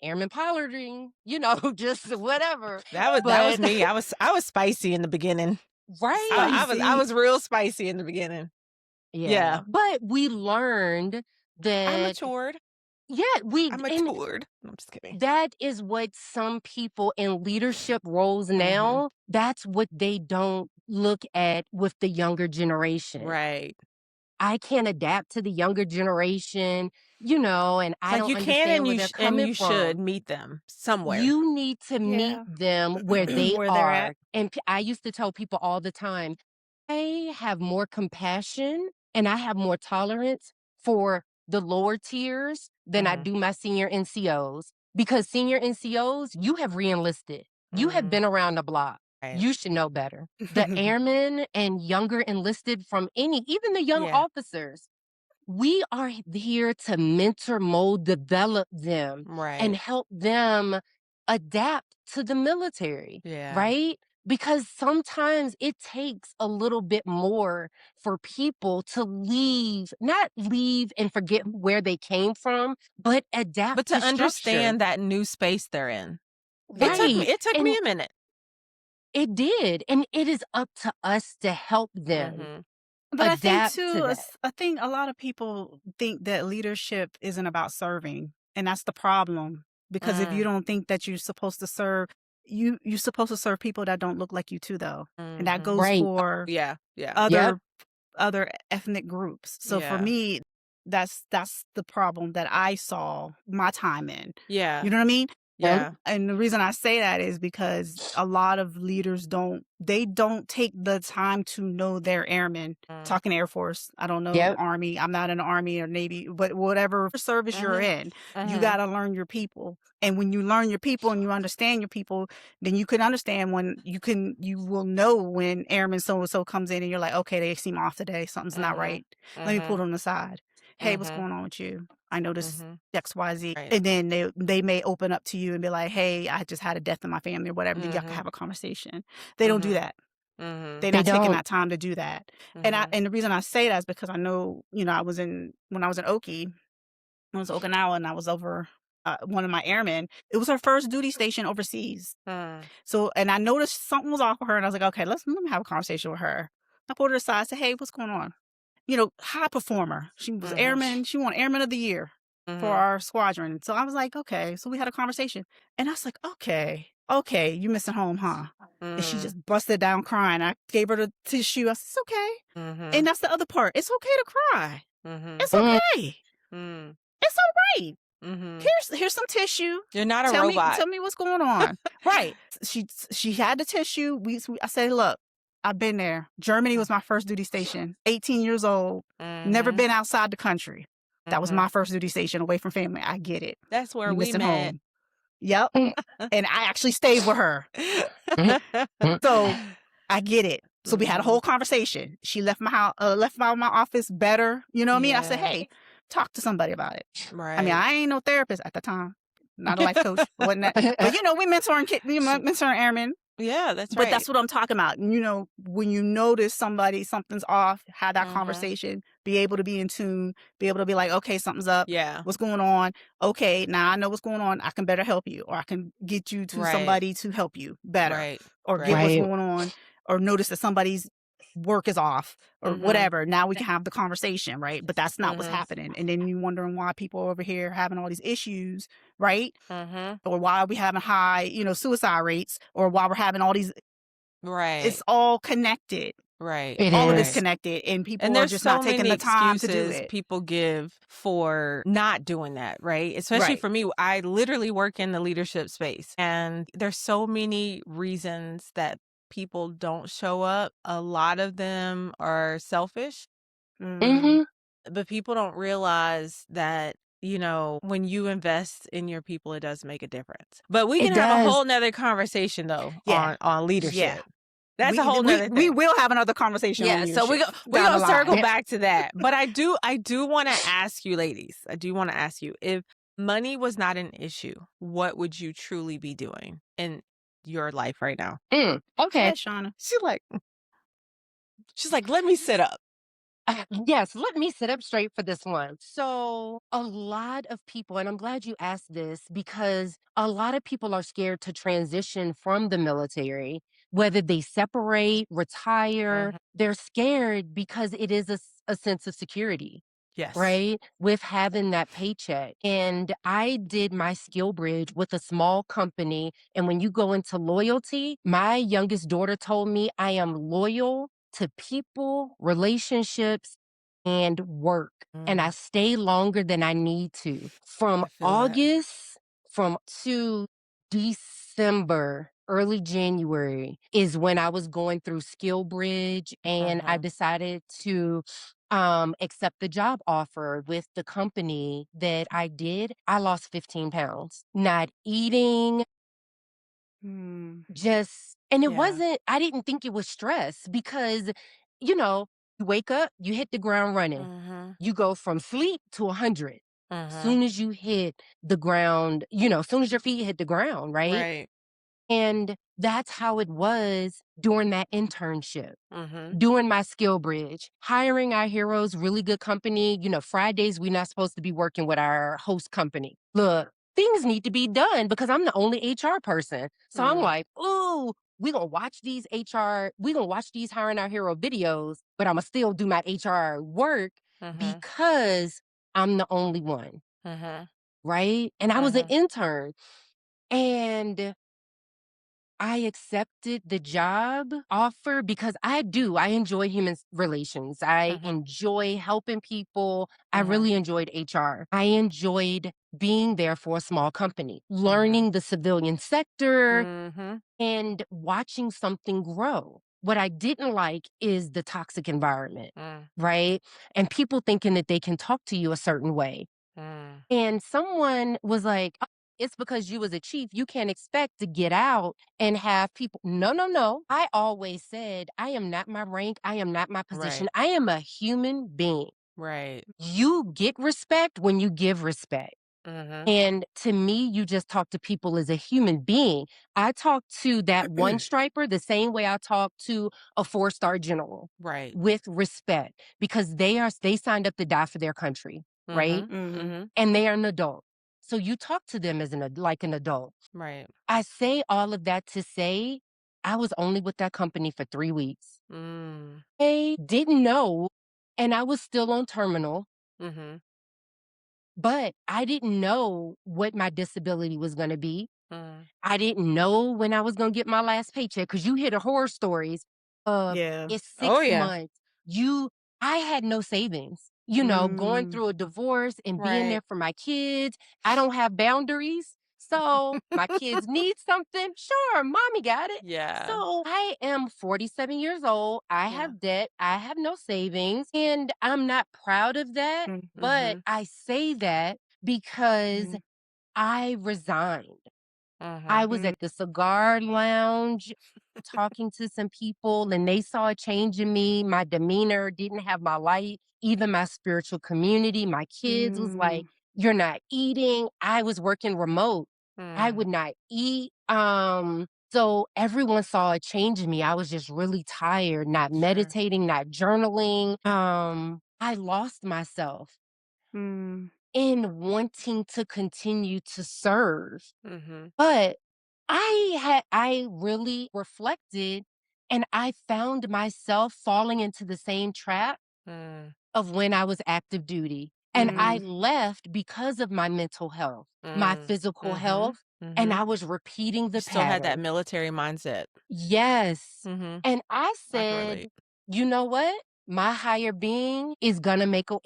Airman Pollarding, just whatever. That was But me. I was spicy in the beginning. I right. was I Spicy. was real spicy in the beginning. Yeah. Yeah. But we learned I that, matured. yeah, I and matured. No, I'm just kidding. that is what some people in leadership roles Mhm. now, that's what they don't look at with the younger generation. Right. I can't adapt to the younger generation, and It's I like don't you can understand and where you they're sh and coming you should from. meet them somewhere. You need to meet Yeah. them where they Where they're are. at. And I used to tell people all the time, I have more compassion and I have more tolerance for the lower tiers than I Mhm. do my senior NCOs. Because senior NCOs, you have reenlisted. You have Mm. been around the block. Right. You should know better. The airmen and younger enlisted from even the young Yeah. officers, we are here to mentor, mold, develop them, and Right. help them adapt to the military, Yeah. right? Because sometimes it takes a little bit more for people to leave, not leave and forget where they came from, but adapt But to to structure. understand that new space they're in. It took me Right. it took me And a minute. it did. And it is up to us to help them Mhm. But I think adapt to too, that. I think a lot of people think that leadership isn't about serving, and that's the problem. Because if you Mm. don't think that you're supposed to serve, you're supposed to serve people that don't look like you too, though, and that Mhm. goes Right. for Yeah. Yeah. Yep. other ethnic groups. So for Yeah. me, that's the problem that I saw my time in. Yeah. You know what I mean? Yeah. And the reason I say that is because a lot of leaders don't take the time to know their airmen. Talking Air Force, I don't know Yep. Army. I'm not in the Army or Navy, but whatever service you're in, you got to learn your people. And when you learn your people and you understand your people, then you can understand when you will know when airman so and so comes in and you're like, okay, they seem off today. Something's not right. Let me pull them aside. Hey, what's going on with you? I noticed XYZ. Right. And then they may open up to you and be like, hey, I just had a death in my family or whatever. Then y'all can have a conversation. They don't do that. They're They not taking don't. that time to do that. And the reason I say that is because I know, when I was in Okie, I was Okinawa and I was over one of my airmen. It was her first duty station overseas. So, and I noticed something was off with her and I was like, okay, let me have a conversation with her. I pulled her aside, said, hey, what's going on? High performer. She was airman. She won Airman of the Year for our squadron. So I was like, okay. So we had a conversation. And I was like, okay, you missing home, huh? And she just busted down crying. I gave her the tissue. I said, it's okay. And that's the other part. It's okay to cry. It's okay. It's all right. Here's some tissue. You're not a robot. Tell me what's going on. Right. She had the tissue. I said, look, I've been there. Germany was my first duty station. 18 years old. Never been outside the country. That was my first duty station, away from family. I get it. That's where You we missing met. home. Yep. And I actually stayed with her. So I get it. So we had a whole conversation. She left my house, left my office better. You know what I mean? I said, hey, talk to somebody about it. Right. I mean, I ain't no therapist at the time. Not a life coach. Wasn't that? But we mentoring airmen. Yeah, that's right. But that's what I'm talking about. When you notice something's off, have that conversation, be able to be in tune, be able to be like, okay, something's up. Yeah. What's going on? Okay, now I know what's going on. I can better help you, or I can get you to somebody to help you better, Right. or get what's going on, or notice that somebody's work is off, or whatever. Now we can have the conversation, right? But that's not what's happening. And then you wondering why people over here having all these issues, right? Or why are we having high, suicide rates, or why we're having all these. Right. It's all connected. Right. All of it's connected, and people are just not taking the time to do it. People give for not doing that, right? Especially for me, I literally work in the leadership space, and there's so many reasons that people don't show up. A lot of them are selfish, but people don't realize that, when you invest in your people, it does make a difference. But we can have a whole nother conversation though on leadership. Yeah. That's a whole nother thing. We will have another conversation. Yeah, so we're gonna circle back to that. But I do want to ask you, ladies. I do want to ask you, if money was not an issue, what would you truly be doing in your life right now? Okay, yeah, Shauna. She's like, let me sit up. Yes, let me sit up straight for this one. So, a lot of people, and I'm glad you asked this, because a lot of people are scared to transition from the military, whether they separate, retire. They're scared because it is a sense of security. Yes. Right? With having that paycheck. And I did my skill bridge with a small company. And when you go into loyalty, my youngest daughter told me I am loyal to people, relationships, and work. And I stay longer than I need to. From August to December, early January is when I was going through skill bridge, and I decided to accept the job offer with the company that I did. I lost 15 pounds. Not eating, and it wasn't, I didn't think it was stress because, you wake up, you hit the ground running. You go from sleep to 100. Soon as you hit the ground, soon as your feet hit the ground, right? Right. And that's how it was during that internship, doing my skill bridge, hiring our heroes, really good company. Fridays, we're not supposed to be working with our host company. Look, things need to be done because I'm the only HR person. So I'm like, ooh, we're going to watch these hiring our hero videos, but I'm going to still do my HR work because I'm the only one. Right? And I was an intern. And I accepted the job offer because I enjoy relations. I Mhm. enjoy helping people. I Mhm. really enjoyed HR. I enjoyed being there for a small company, Mhm. learning the civilian sector Mhm. and watching something grow. What I didn't like is the toxic environment, Mm. right? And people thinking that they can talk to you a certain way. Mm. And someone was like, "Oh, it's because you was a chief. You can't expect to get out and have people." No, no, no. I always said, I am not my rank. I am not my position. Right. I am a human being. Right. You get respect when you give respect. Mhm. And to me, you just talk to people as a human being. I talk to that one striper the same way I talk to a four-star general Right. with respect because they signed up to die for their country, right? Mhm. Mhm. Mhm. And they are an adult. So you talk to them as like an adult. Right. I say all of that to say I was only with that company for 3 weeks. Mm. I didn't know, and I was still on terminal, Mhm. but I didn't know what my disability was gonna be. Mm. I didn't know when I was gonna get my last paycheck because you hear the horror stories of Yeah. it's Oh, 6 yeah. months. I had no savings, going Mm. through a divorce and being Right. there for my kids. I don't have boundaries. So my kids need something. Sure, mommy got it. Yeah. So I am 47 years old. I Yeah. have debt. I have no savings. And I'm not proud of that. Mm. But Mhm. I say that because Mm. I resigned. I Mhm. was Mm. at the cigar lounge talking to some people and they saw a change in me. My demeanor didn't have my light. Even my spiritual community, my kids was like, Mm. "You're not eating." I was working remote. I Mm. would not eat. So everyone saw a change in me. I was just really tired, not Sure. meditating, not journaling. I lost myself Mm. in wanting to continue to serve. Mhm. But I really reflected and I found myself falling into the same trap Mm. of when I was active duty. And I Mhm. left because of my mental health, my Mm. physical Mhm. health, and Mhm. I was repeating You the still had that pattern. military mindset. Yes. Mhm. And I I can said, relate. "You know what? My higher being is gonna make a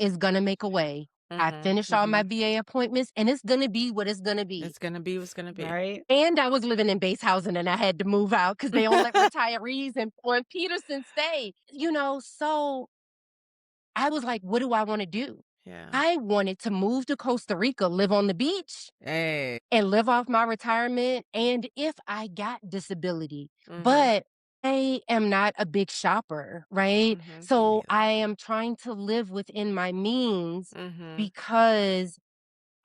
way." I Mhm. finished all my Mhm. VA appointments and it's gonna be what it's gonna be. It's gonna be what's gonna be. Right? And I was living in base housing and I had to move out because they don't let retirees and on Peterson stay. So I was like, what do I want to do? Yeah. I wanted to move to Costa Rica, live on the beach, Hey. and live off my retirement. And if I got disability, Mhm. but I am not a big shopper, right? Mhm. Me So neither. I am trying to live within my means Mhm. because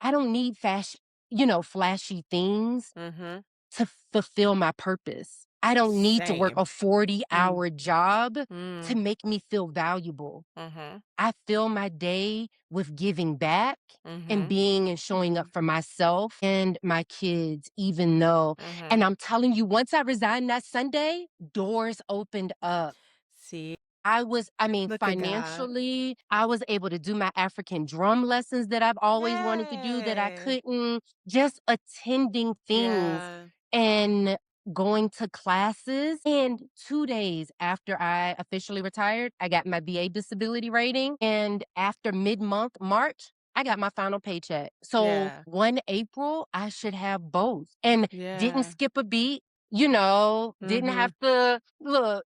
I don't need flashy things Mhm. to fulfill my purpose. I don't need to work Same. a Mm. 40-hour job to Mm. make me feel valuable. Mhm. I fill my day with giving back and Mhm. being and showing up Mm. for myself and my kids, even though, and Mhm. I'm telling you, once I resigned that Sunday, doors opened up. See? Look at God. Financially, I was able to do my African drum lessons that I've always wanted to do that I Yay. couldn't, just attending things Yeah. and going to classes. And 2 days after I officially retired, I got my VA disability rating. And after mid-month, March, I got my final paycheck. So Yeah. 1 April, I should have both. And didn't Yeah. skip a beat, didn't have Mhm. to look,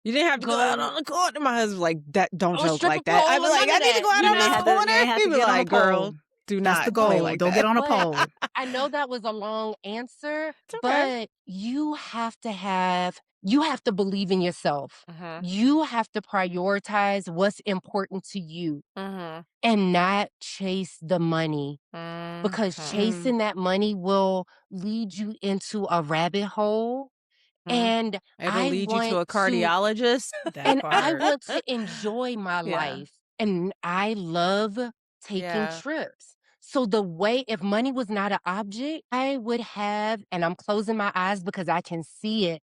You didn't have to go out go on the corner. My husband's like, "That don't or joke strip a like that." I'd pole be or like, none "I of need to that, go out on this You ain't corner." have He'd to be get on a like, pole. "Girl, do That's the not play Right. goal. like Don't get that." on a But pole. I know that was a long answer, It's okay. but you have to believe in yourself. Mhm. You have to prioritize what's important to you Mhm. and not chase the money because Mhm. Mm. chasing that money will lead you into a rabbit hole. Mhm. And It'll I lead you to want a to cardiologist. That I part. want to enjoy my Yeah. life, and I love taking Yeah. trips. So if money was not an object, I would have, and I'm closing my eyes because I can see it.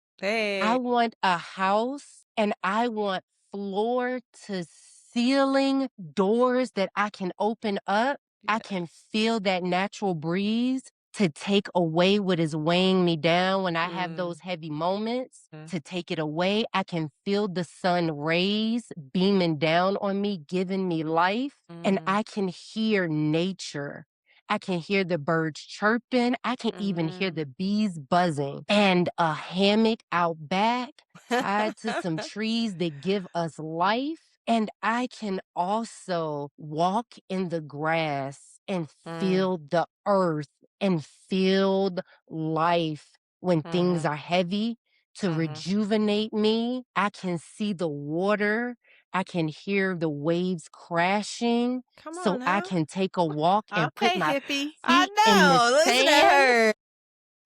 I Hey. want a house and I want floor to ceiling doors that I can open up. I can Yes. feel that natural breeze. to take away what is weighing me down when I have those heavy moments, to take it away. I can feel the sun rays beaming down on me, giving me life, and I can hear nature. I can hear the birds chirping. I can even hear the bees buzzing. And a hammock out back tied to some trees that give us life. And I can also walk in the grass and feel the earth and feel life when things are heavy to rejuvenate me. I can see the water. I can hear the waves crashing. Come So on I now. can take a walk and put Okay, my hippie. I feet in the know. Listen to sand her.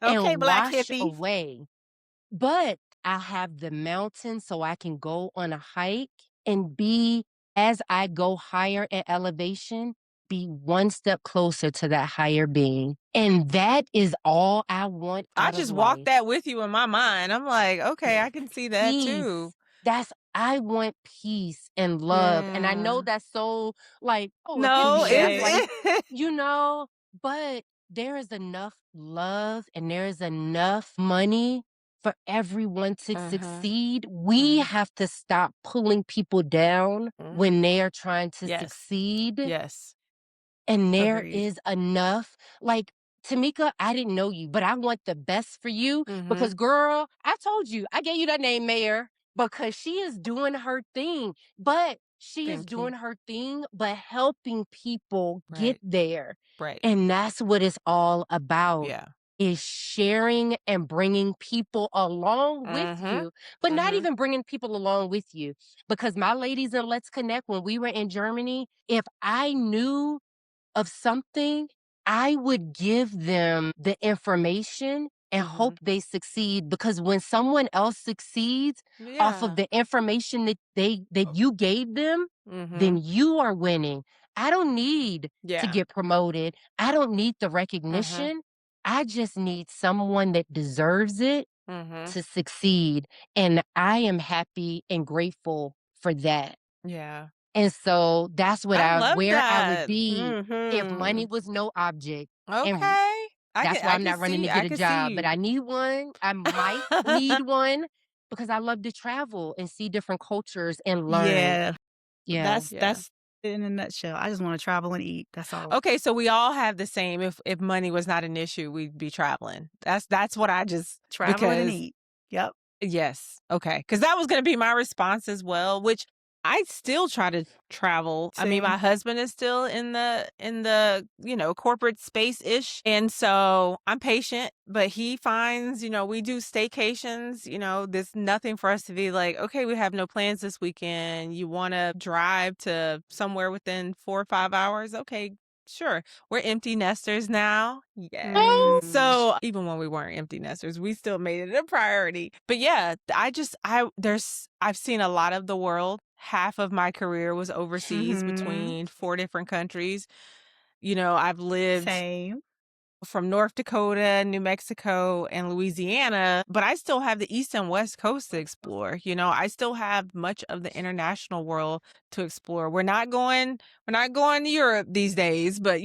Okay, and black wash hippie. away. But I have the mountain so I can go on a hike and be, as I go higher in elevation, be one step closer to that higher being. And that is all I want I out of just walked life. that with you in my mind. I'm like, okay, I can see that Peace. too. I want peace and love. And I know Yeah. that's so like, oh, a No, hippie, that's Cliche. like, it's you know, but there is enough love and there is enough money for everyone to succeed. We have to stop pulling people down when they are trying to Yes. succeed. Yes. And there Agreed. is enough. Like, Tameka, I didn't know you, but I want the best for you because, girl, I told you, I gave you that name, Mayor, because she is doing her thing. But she is Thank you. doing her thing, but helping people get Right. there. Right. And that's what it's all about. Yeah. Is sharing and bringing people along with you, but not even bringing people along with you. Because my ladies in Let's Connect, when we were in Germany, if I knew of something, I would give them the information and hope they succeed because when someone else succeeds off Yeah. of the information that you gave them, then you are winning. I don't need to Yeah. get promoted. I don't need the recognition. I just need someone that deserves it to succeed. And I am happy and grateful for that. Yeah. And so that's I love where I would that. be if money was no object. And Okay. that's why I I'm can not running to see get a job, but you. I need one. I might need one because I love to travel and see different cultures and learn. Yeah. Yeah. Yeah. That's it in a nutshell. I just want to travel and eat. That's all. Okay, so we all have the same. If money was not an issue, we'd be traveling. That's what I just Traveling and because eat. Yep. yes. Okay. Because that was going to be my response as well, which I still try to travel. I mean, Same. my husband is still in the, corporate space ish. And so I'm patient, but he finds, we do staycations, there's nothing for us to be like, okay, we have no plans this weekend. You want to drive to somewhere within 4 or 5 hours? Okay, sure. We're empty nesters now. Yes. Oh, So even when we weren't empty nesters, we still made it a priority. But yeah, I've seen a lot of the world. Half of my career was overseas between 4 different countries. I've lived Same. from North Dakota, New Mexico, and Louisiana, but I still have the East and West Coast to explore. I still have much of the international world to explore. We're not going to Europe these days, but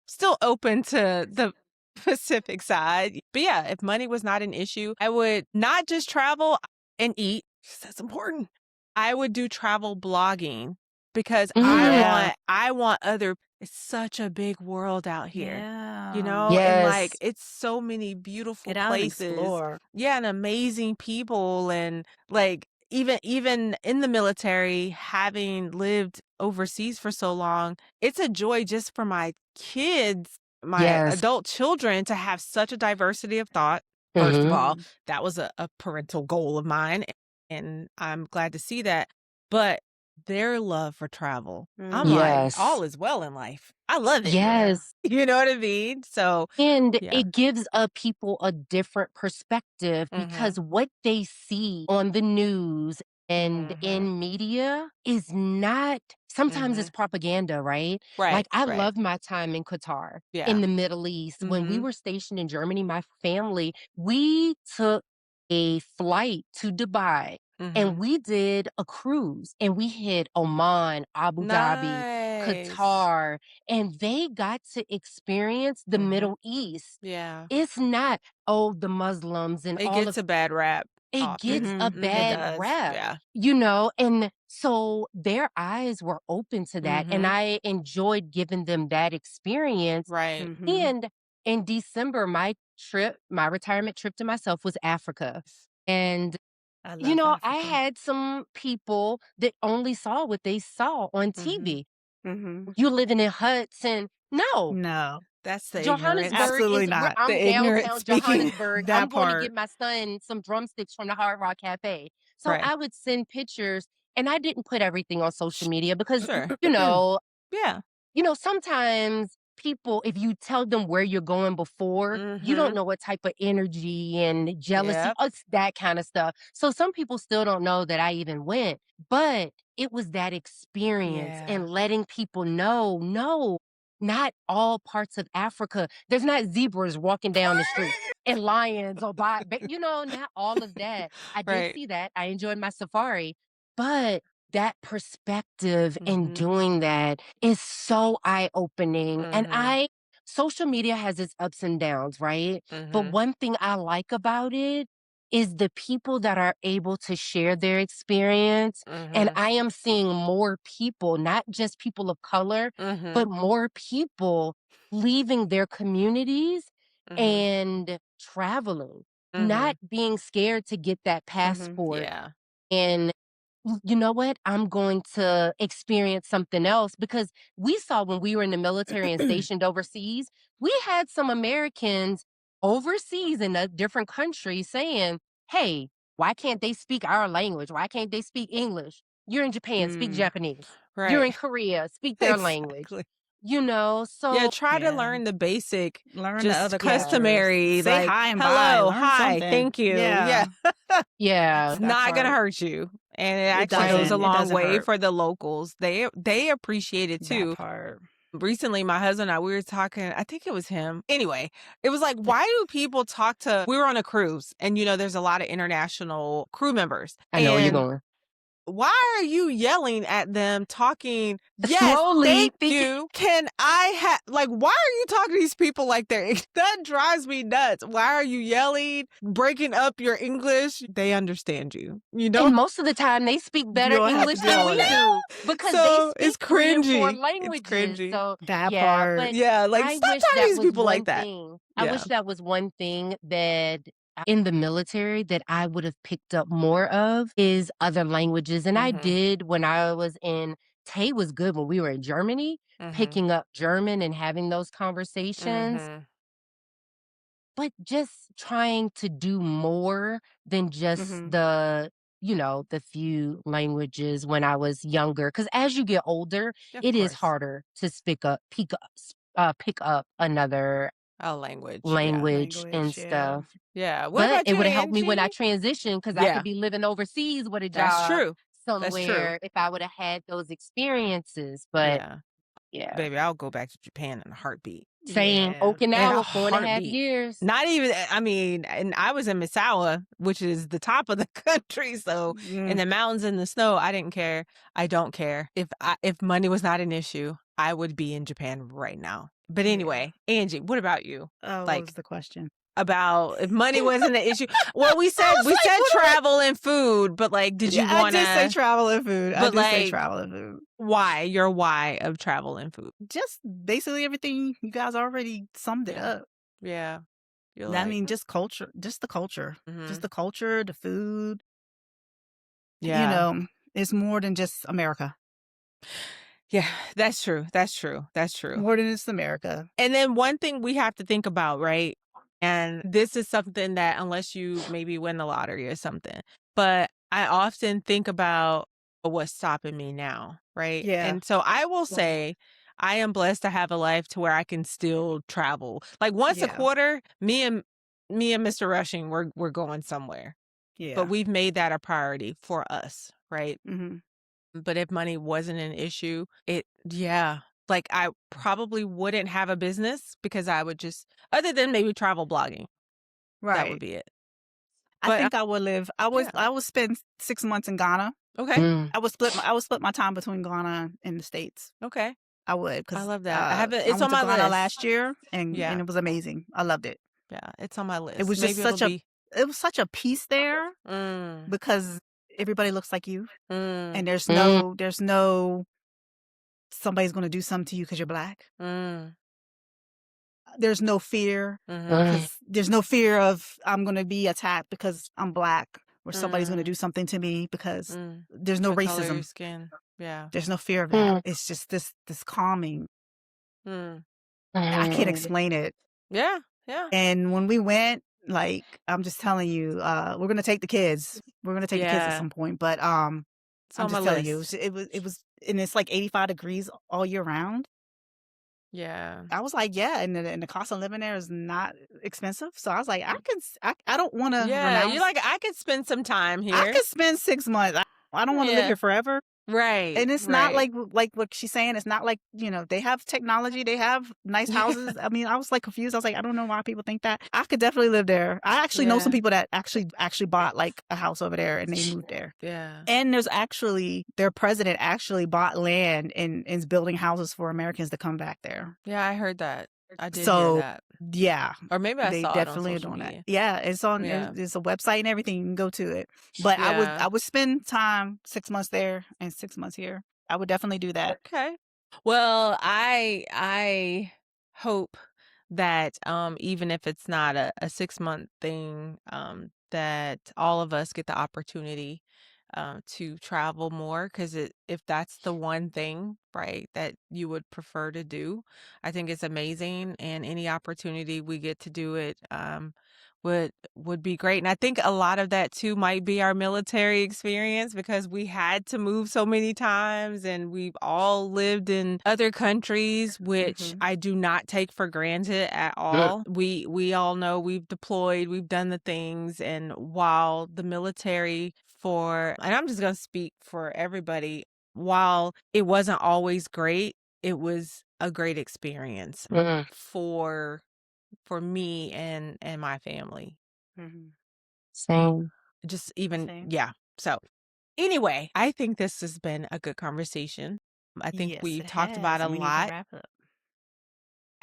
still open to the Pacific side. But yeah, if money was not an issue, I would not just travel and eat, 'cause that's important. I would do travel blogging because Yeah. I want other it's such a big world out here. Yeah. And like yes. it's so many beautiful Get out and places. explore. Yeah, and amazing people and like even in the military, having lived overseas for so long, it's a joy just for my kids, my Yes. adult children to have such a diversity of thought. First of Mhm. all, that was a parental goal of mine, and I'm glad to see that. But their love for travel, I'm like, Yes. all is well in life. I love it. Yeah. Yes. You know what I mean? So, And yeah. it gives people a different perspective because what they see on the news and in media is not, sometimes it's propaganda, right? Right, Like, I right. love my time in Qatar, Yeah. in the Middle East. When we were stationed in Germany, my family, we took a flight to Dubai and we did a cruise and we hit Oman, Abu Dhabi, Qatar, and they got to experience the Middle East. Yeah. It's not, oh, the Muslims and It all gets of a bad rap it gets often. a It bad does. rap, Yeah. and so their eyes were open to that, and I enjoyed giving them that experience. Right. And in December, my retirement trip to myself was Africa. And, I love I Africa. had some people that only saw what they saw on TV. Mm-hmm. You living in huts and no. No, That's the ignorance. Johannesburg absolutely is not. I'm The ignorant downtown speaking. Johannesburg. I'm That going to part. get my son some drumsticks from the Hard Rock Cafe. So Right. I would send pictures, and I didn't put everything on social media because, Sure. Yeah. sometimes people, if you tell them where you're going before, you don't know what type of energy and jealousy, Yep. it's that kind of stuff. So some people still don't know that I even went, but it was that experience Yeah. and letting people know, no, not all parts of Africa. There's not zebras walking down the street and lions or not all of that. I did Right. see that. I enjoyed my safari, but that perspective in Mhm. doing that is so eye-opening. And social media has its ups and downs, right? But one thing I like about it is the people that are able to share their experience. And I am seeing more people, not just people of color, but more people leaving their communities and traveling, not being scared to get that passport. Yeah. And you know what? I'm going to experience something else because we saw when we were in the military and stationed overseas, we had some Americans overseas in a different country saying, hey, why can't they speak our language? Why can't they speak English? You're in Japan, speak Japanese. You're in Right. Korea, speak their language. Exactly. Yeah, Yeah, so try to Yeah. learn the basic, Learn the just other cultures. customary, Say like, hi and bye. hello, Learn hi, something. thank you. Yeah. yeah. It's That not gonna part. hurt you. And it It actually goes a doesn't. It long doesn't way hurt. for the locals. They appreciate it That too. part. Recently, my husband and I, we were talking, I think it was him. Anyway, it was like, why do people talk to, we were on a cruise and there's a lot of international crew members. I know where you're And going. why are you yelling at them talking, yes, Slowly, thank thinking- you. Can I have, like, why are you talking to these people like that? That drives me nuts. Why are you yelling, breaking up your English? They understand you, And most of the time, they speak better don't have English to do than all we that. do because So they it's speak 3 and 4 cringy. It's languages. cringy. So That yeah, part. but Yeah, like, I stop wish talking to that these was people one like that. thing. I Yeah. wish that was one thing that in the military that I would have picked up more of is other languages. And I did when I was in Tay was good when we were in Germany, picking up German and having those conversations. But just trying to do more than just the few languages when I was younger. Because as you get older, Of it is course. harder to pick up another A language. language and Language, yeah. stuff. Yeah. What But about it you, would have helped me when I Angie? transitioned because I Yeah. could be living overseas with a That's job true. That's true. somewhere if I would have had those experiences. But Yeah. yeah, Baby, I'll go back to Japan in a heartbeat. same Yeah. In a Okinawa, 4.5 heartbeat. years. Not even, I mean, and I was in Misawa, which is the top of the country. So in the mountains and the snow, I didn't care. I don't care. If money was not an issue, I would be in Japan right now. But anyway, Angie, what about you? What Like, was the question? about if money wasn't an issue. Well, we said was like, what do I- travel and food, but like, did you Yeah, want I did say to? travel and food. I But, did say like, travel and food. Why? Your why of travel and food? Just basically everything you guys already summed it Yeah. up. Yeah. You're I like, mean, just culture, just the culture, mhm. just the culture, the food. Yeah. It's more than just America. Yeah, that's true. That's true. That's true. More than just America. And then one thing we have to think about, right? And this is something that unless you maybe win the lottery or something, but I often think about what's stopping me now, right? Yeah. And so I will say I am blessed to have a life to where I can still travel. Like once a Yeah. quarter, me and Mr. Rushing, we're going somewhere. Yeah. But we've made that a priority for us, right? Mhm. But if money wasn't an issue, like I probably wouldn't have a business because I would just, other than maybe travel blogging, that would Right. be it. I But think I would live. I Yeah. would spend 6 months in Ghana. Okay. Mm. I would split my time between Ghana and the States. Okay. I would, I because love that. I haven't. I It's went on to my Ghana list. last year, and Yeah, it was amazing. I loved it. yeah. It's on my It list. was just Maybe it'll be. it was such a peace there Mm, because everybody looks like you, and mm, there's no somebody's gonna do something to you because you're Black. mm, There's no fear mm-hmm, because there's no fear of I'm gonna be attacked because I'm Black, or somebody's gonna mm, do something to me because mm. there's no The color of your racism. skin. Yeah. There's no fear of that. It's just this calming. Mm. I can't explain it. Yeah. Yeah. And when we went, like, I'm just telling you, we're gonna take the kids. We're gonna take the kids at Yeah. some point, but It's I'm on my just telling you, list. it was, and it's like 85 degrees all year round. Yeah. I was like, yeah, and the cost of living there is not expensive. So I was like, I don't want to Yeah. You're renounce. like, I could spend some time I here. could spend 6 months. I don't want to live Yeah. here forever. Right. And it's not Right. like what she's saying. It's not like, they have technology. They have nice houses. I mean, I was like confused. I was like, I don't know why people think that. I could definitely live there. I actually know some Yeah. people that actually bought like a house over there and they moved there. Yeah. And their president actually bought land and is building houses for Americans to come back there. Yeah. I heard that. I did hear So that. yeah, Or maybe I they saw it on definitely are social doing media. that. Yeah, it's on. Yeah. There's a website and everything. You can go to it. But Yeah. I would spend time 6 months there and 6 months here. I would definitely do that. Okay. Well, I hope that even if it's not a 6 month thing, that all of us get the opportunity to travel more, because if that's the one thing, right, that you would prefer to do, I think it's amazing, and any opportunity we get to do it would be great. And I think a lot of that too might be our military experience, because we had to move so many times and we've all lived in other countries, which I do not take for granted at all. We all know we've deployed, we've done the things, and while the military, and I'm just going to speak for everybody, while it wasn't always great, it was a great experience for me and my family. Same. Just even, Same. yeah. So anyway, I think this has been a good conversation. I think Yes, we it talked has, about a and we need to lot. wrap up.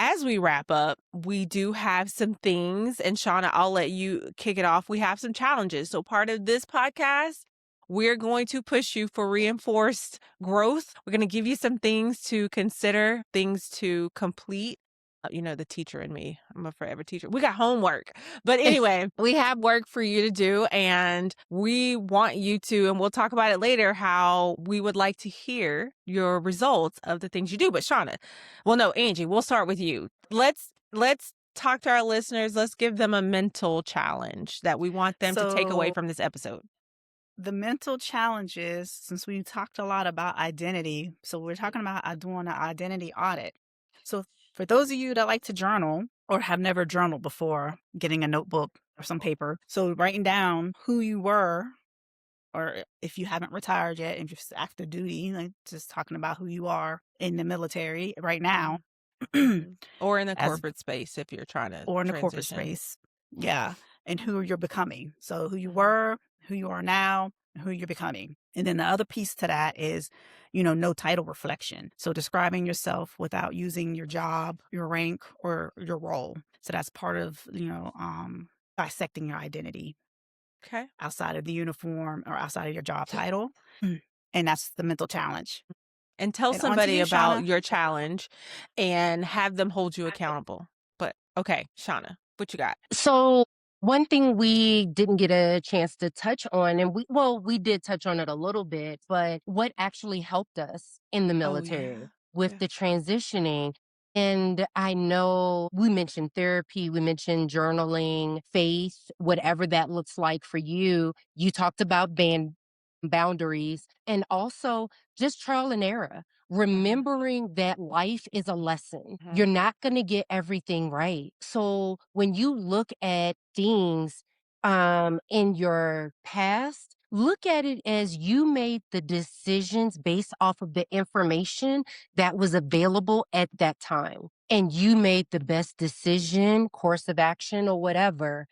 As we wrap up, we do have some things, and Shauna, I'll let you kick it off. We have some challenges. So part of this podcast, we're going to push you for reinforced growth. We're going to give you some things to consider, things to complete. The teacher in me, I'm a forever teacher. We got homework. But anyway, we have work for you to do, and we want you to, and we'll talk about it later, how we would like to hear your results of the things you do. But Shauna, Angie, we'll start with you. Let's talk to our listeners. Let's give them a mental challenge that we want them to take away So from this episode. the mental challenges, since we talked a lot about identity, so we're talking about doing an identity audit. So for those of you that like to journal or have never journaled before, getting a notebook or some paper, so writing down who you were, or if you haven't retired yet and just active duty, like just talking about who you are in the military right now, Or in the as corporate space if you're trying to or in the corporate transition. space. Yeah. And who you're becoming. So who you were, who you are now, and who you're becoming. And then the other piece to that is, no title reflection. So describing yourself without using your job, your rank, or your role. So that's part of, dissecting your identity Okay. outside of the uniform or outside of your job title. And that's the mental challenge. And tell And on to somebody you, about Shauna. your challenge and have them hold you accountable. But okay, Shauna, what you got? So one thing we didn't get a chance to touch on, and we did touch on it a little bit, but what actually helped us in the military with the transitioning. And I know we mentioned therapy, we mentioned journaling, faith, whatever that looks like for you. You talked about boundaries, and also just trial and error. Remembering that life is a lesson. You're not going to get everything right. So when you look at things in your past, look at it as you made the decisions based off of the information that was available at that time. and you made the best decision, course of action, or whatever,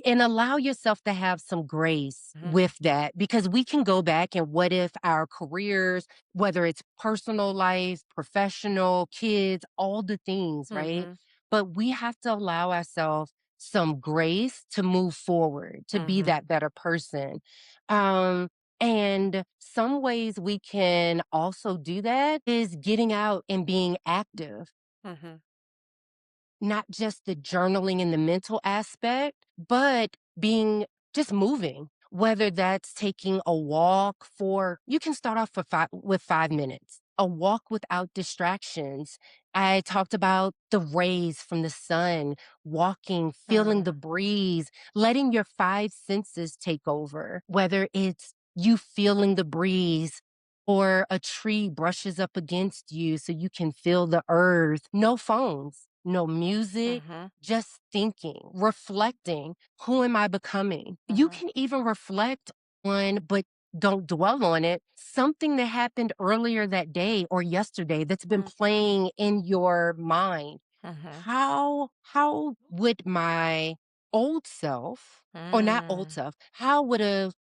and allow yourself to have some grace with that, because we can go back and what if our careers, whether it's personal life, professional, kids, all the things, right? But we have to allow ourselves some grace to move forward, to be that better person. Um, and some ways we can also do that is getting out and being active, not just the journaling and the mental aspect, but being just moving. Whether that's taking a walk for, you can start off with 5 minutes, a walk without distractions. I talked about the rays from the sun, walking, feeling the breeze, letting your five senses take over, whether it's you feeling the breeze or a tree brushes up against you so you can feel the earth. No phones, no music, just thinking, reflecting. Who am I becoming? You can even reflect on, but don't dwell on it, something that happened earlier that day or yesterday that's been playing in your mind. How would my old self, or not old self, how would a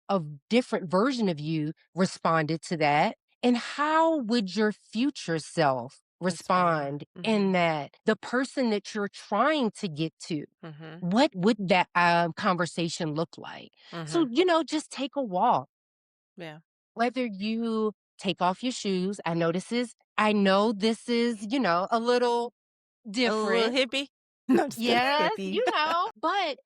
different version of you responded to that? And how would your future self respond in that? The person that you're trying to get to, what would that conversation look like? So, just take a walk. Yeah. Whether you take off your shoes, I know this is, a little A little different. hippie? No, I'm just kidding. Yes, Hippie. but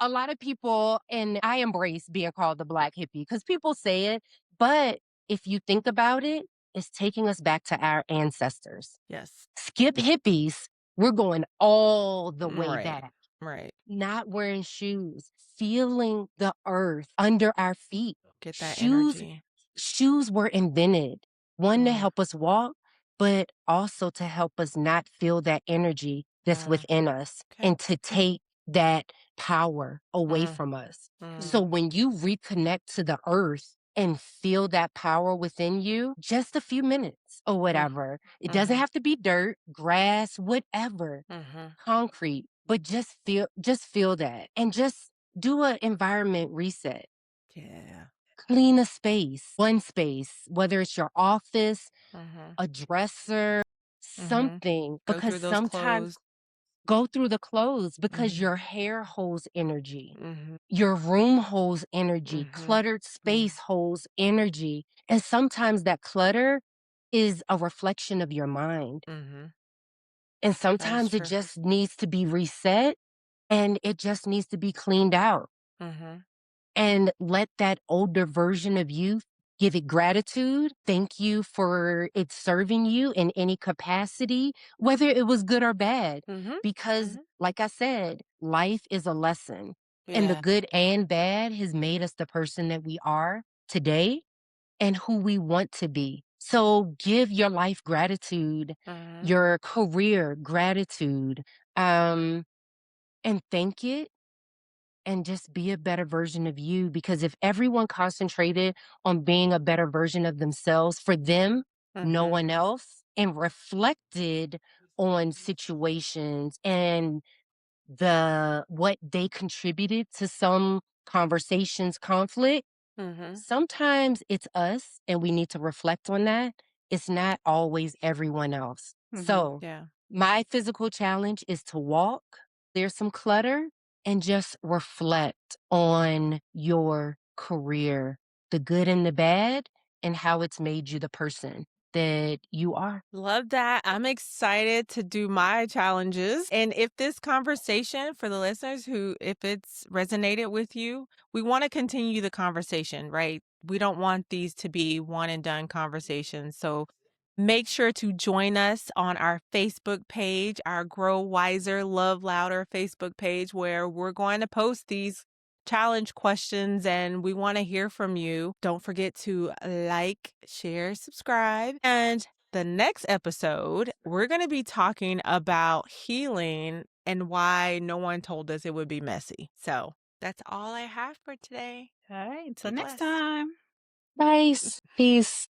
a lot of people, and I embrace being called the black hippie because people say it, but if you think about it, it's taking us back to our ancestors. Yes. Skip hippies, we're going all the way Right. back. Right. Not wearing shoes, feeling the earth under our feet. Get that Shoes energy. shoes were invented, one to Mm, help us walk, but also to help us not feel that energy that's mm. within us Okay. and to take that power away Mm, from us. So mm, when you reconnect to the earth and feel that power within you, just a few minutes or mm, whatever, it doesn't have to be dirt, grass, whatever, mhm. concrete, but just feel that and just do an environment reset. Yeah. Clean a space, one space, whether it's your office, Mhm. a dresser, Mhm. something, Go because through those sometimes clothes. go through the clothes because Mhm. your hair holds energy. Mhm. Your room holds energy. Mhm. Cluttered Mhm. space holds energy. And sometimes that clutter is a reflection of your mind. Mhm. And That is sometimes it true. just needs to be reset and it just needs to be cleaned out. Mhm. And let that older version of you give it gratitude. Thank you for it serving you in any capacity, whether it was good or bad. Mhm. Because, Mhm. like I said, life is a lesson, and the Yeah. good and bad has made us the person that we are today and who we want to be. So give your life gratitude, Mhm. your career gratitude, and thank it and just be a better version of you. Because if everyone concentrated on being a better version of themselves for them, no Mhm. one else, and reflected on situations and what they contributed to some conversations, conflict, Mhm. sometimes it's us and we need to reflect on that. It's not always everyone else. Mhm. So, Yeah. my physical challenge is to walk, there's some clutter, and just reflect on your career, the good and the bad, and how it's made you the person that you are. Love that. I'm excited to do my challenges. And if this conversation for the listeners who, if it's resonated with you, we want to continue the conversation, right? We don't want these to be one and done conversations. So make sure to join us on our Facebook page, our Grow Wiser, Love Louder Facebook page, where we're going to post these challenge questions and we want to hear from you. Don't forget to like, share, subscribe. And the next episode, we're going to be talking about healing and why no one told us it would be messy. So that's all I have for today. All right. Be Until next blessed. time. Nice. Peace.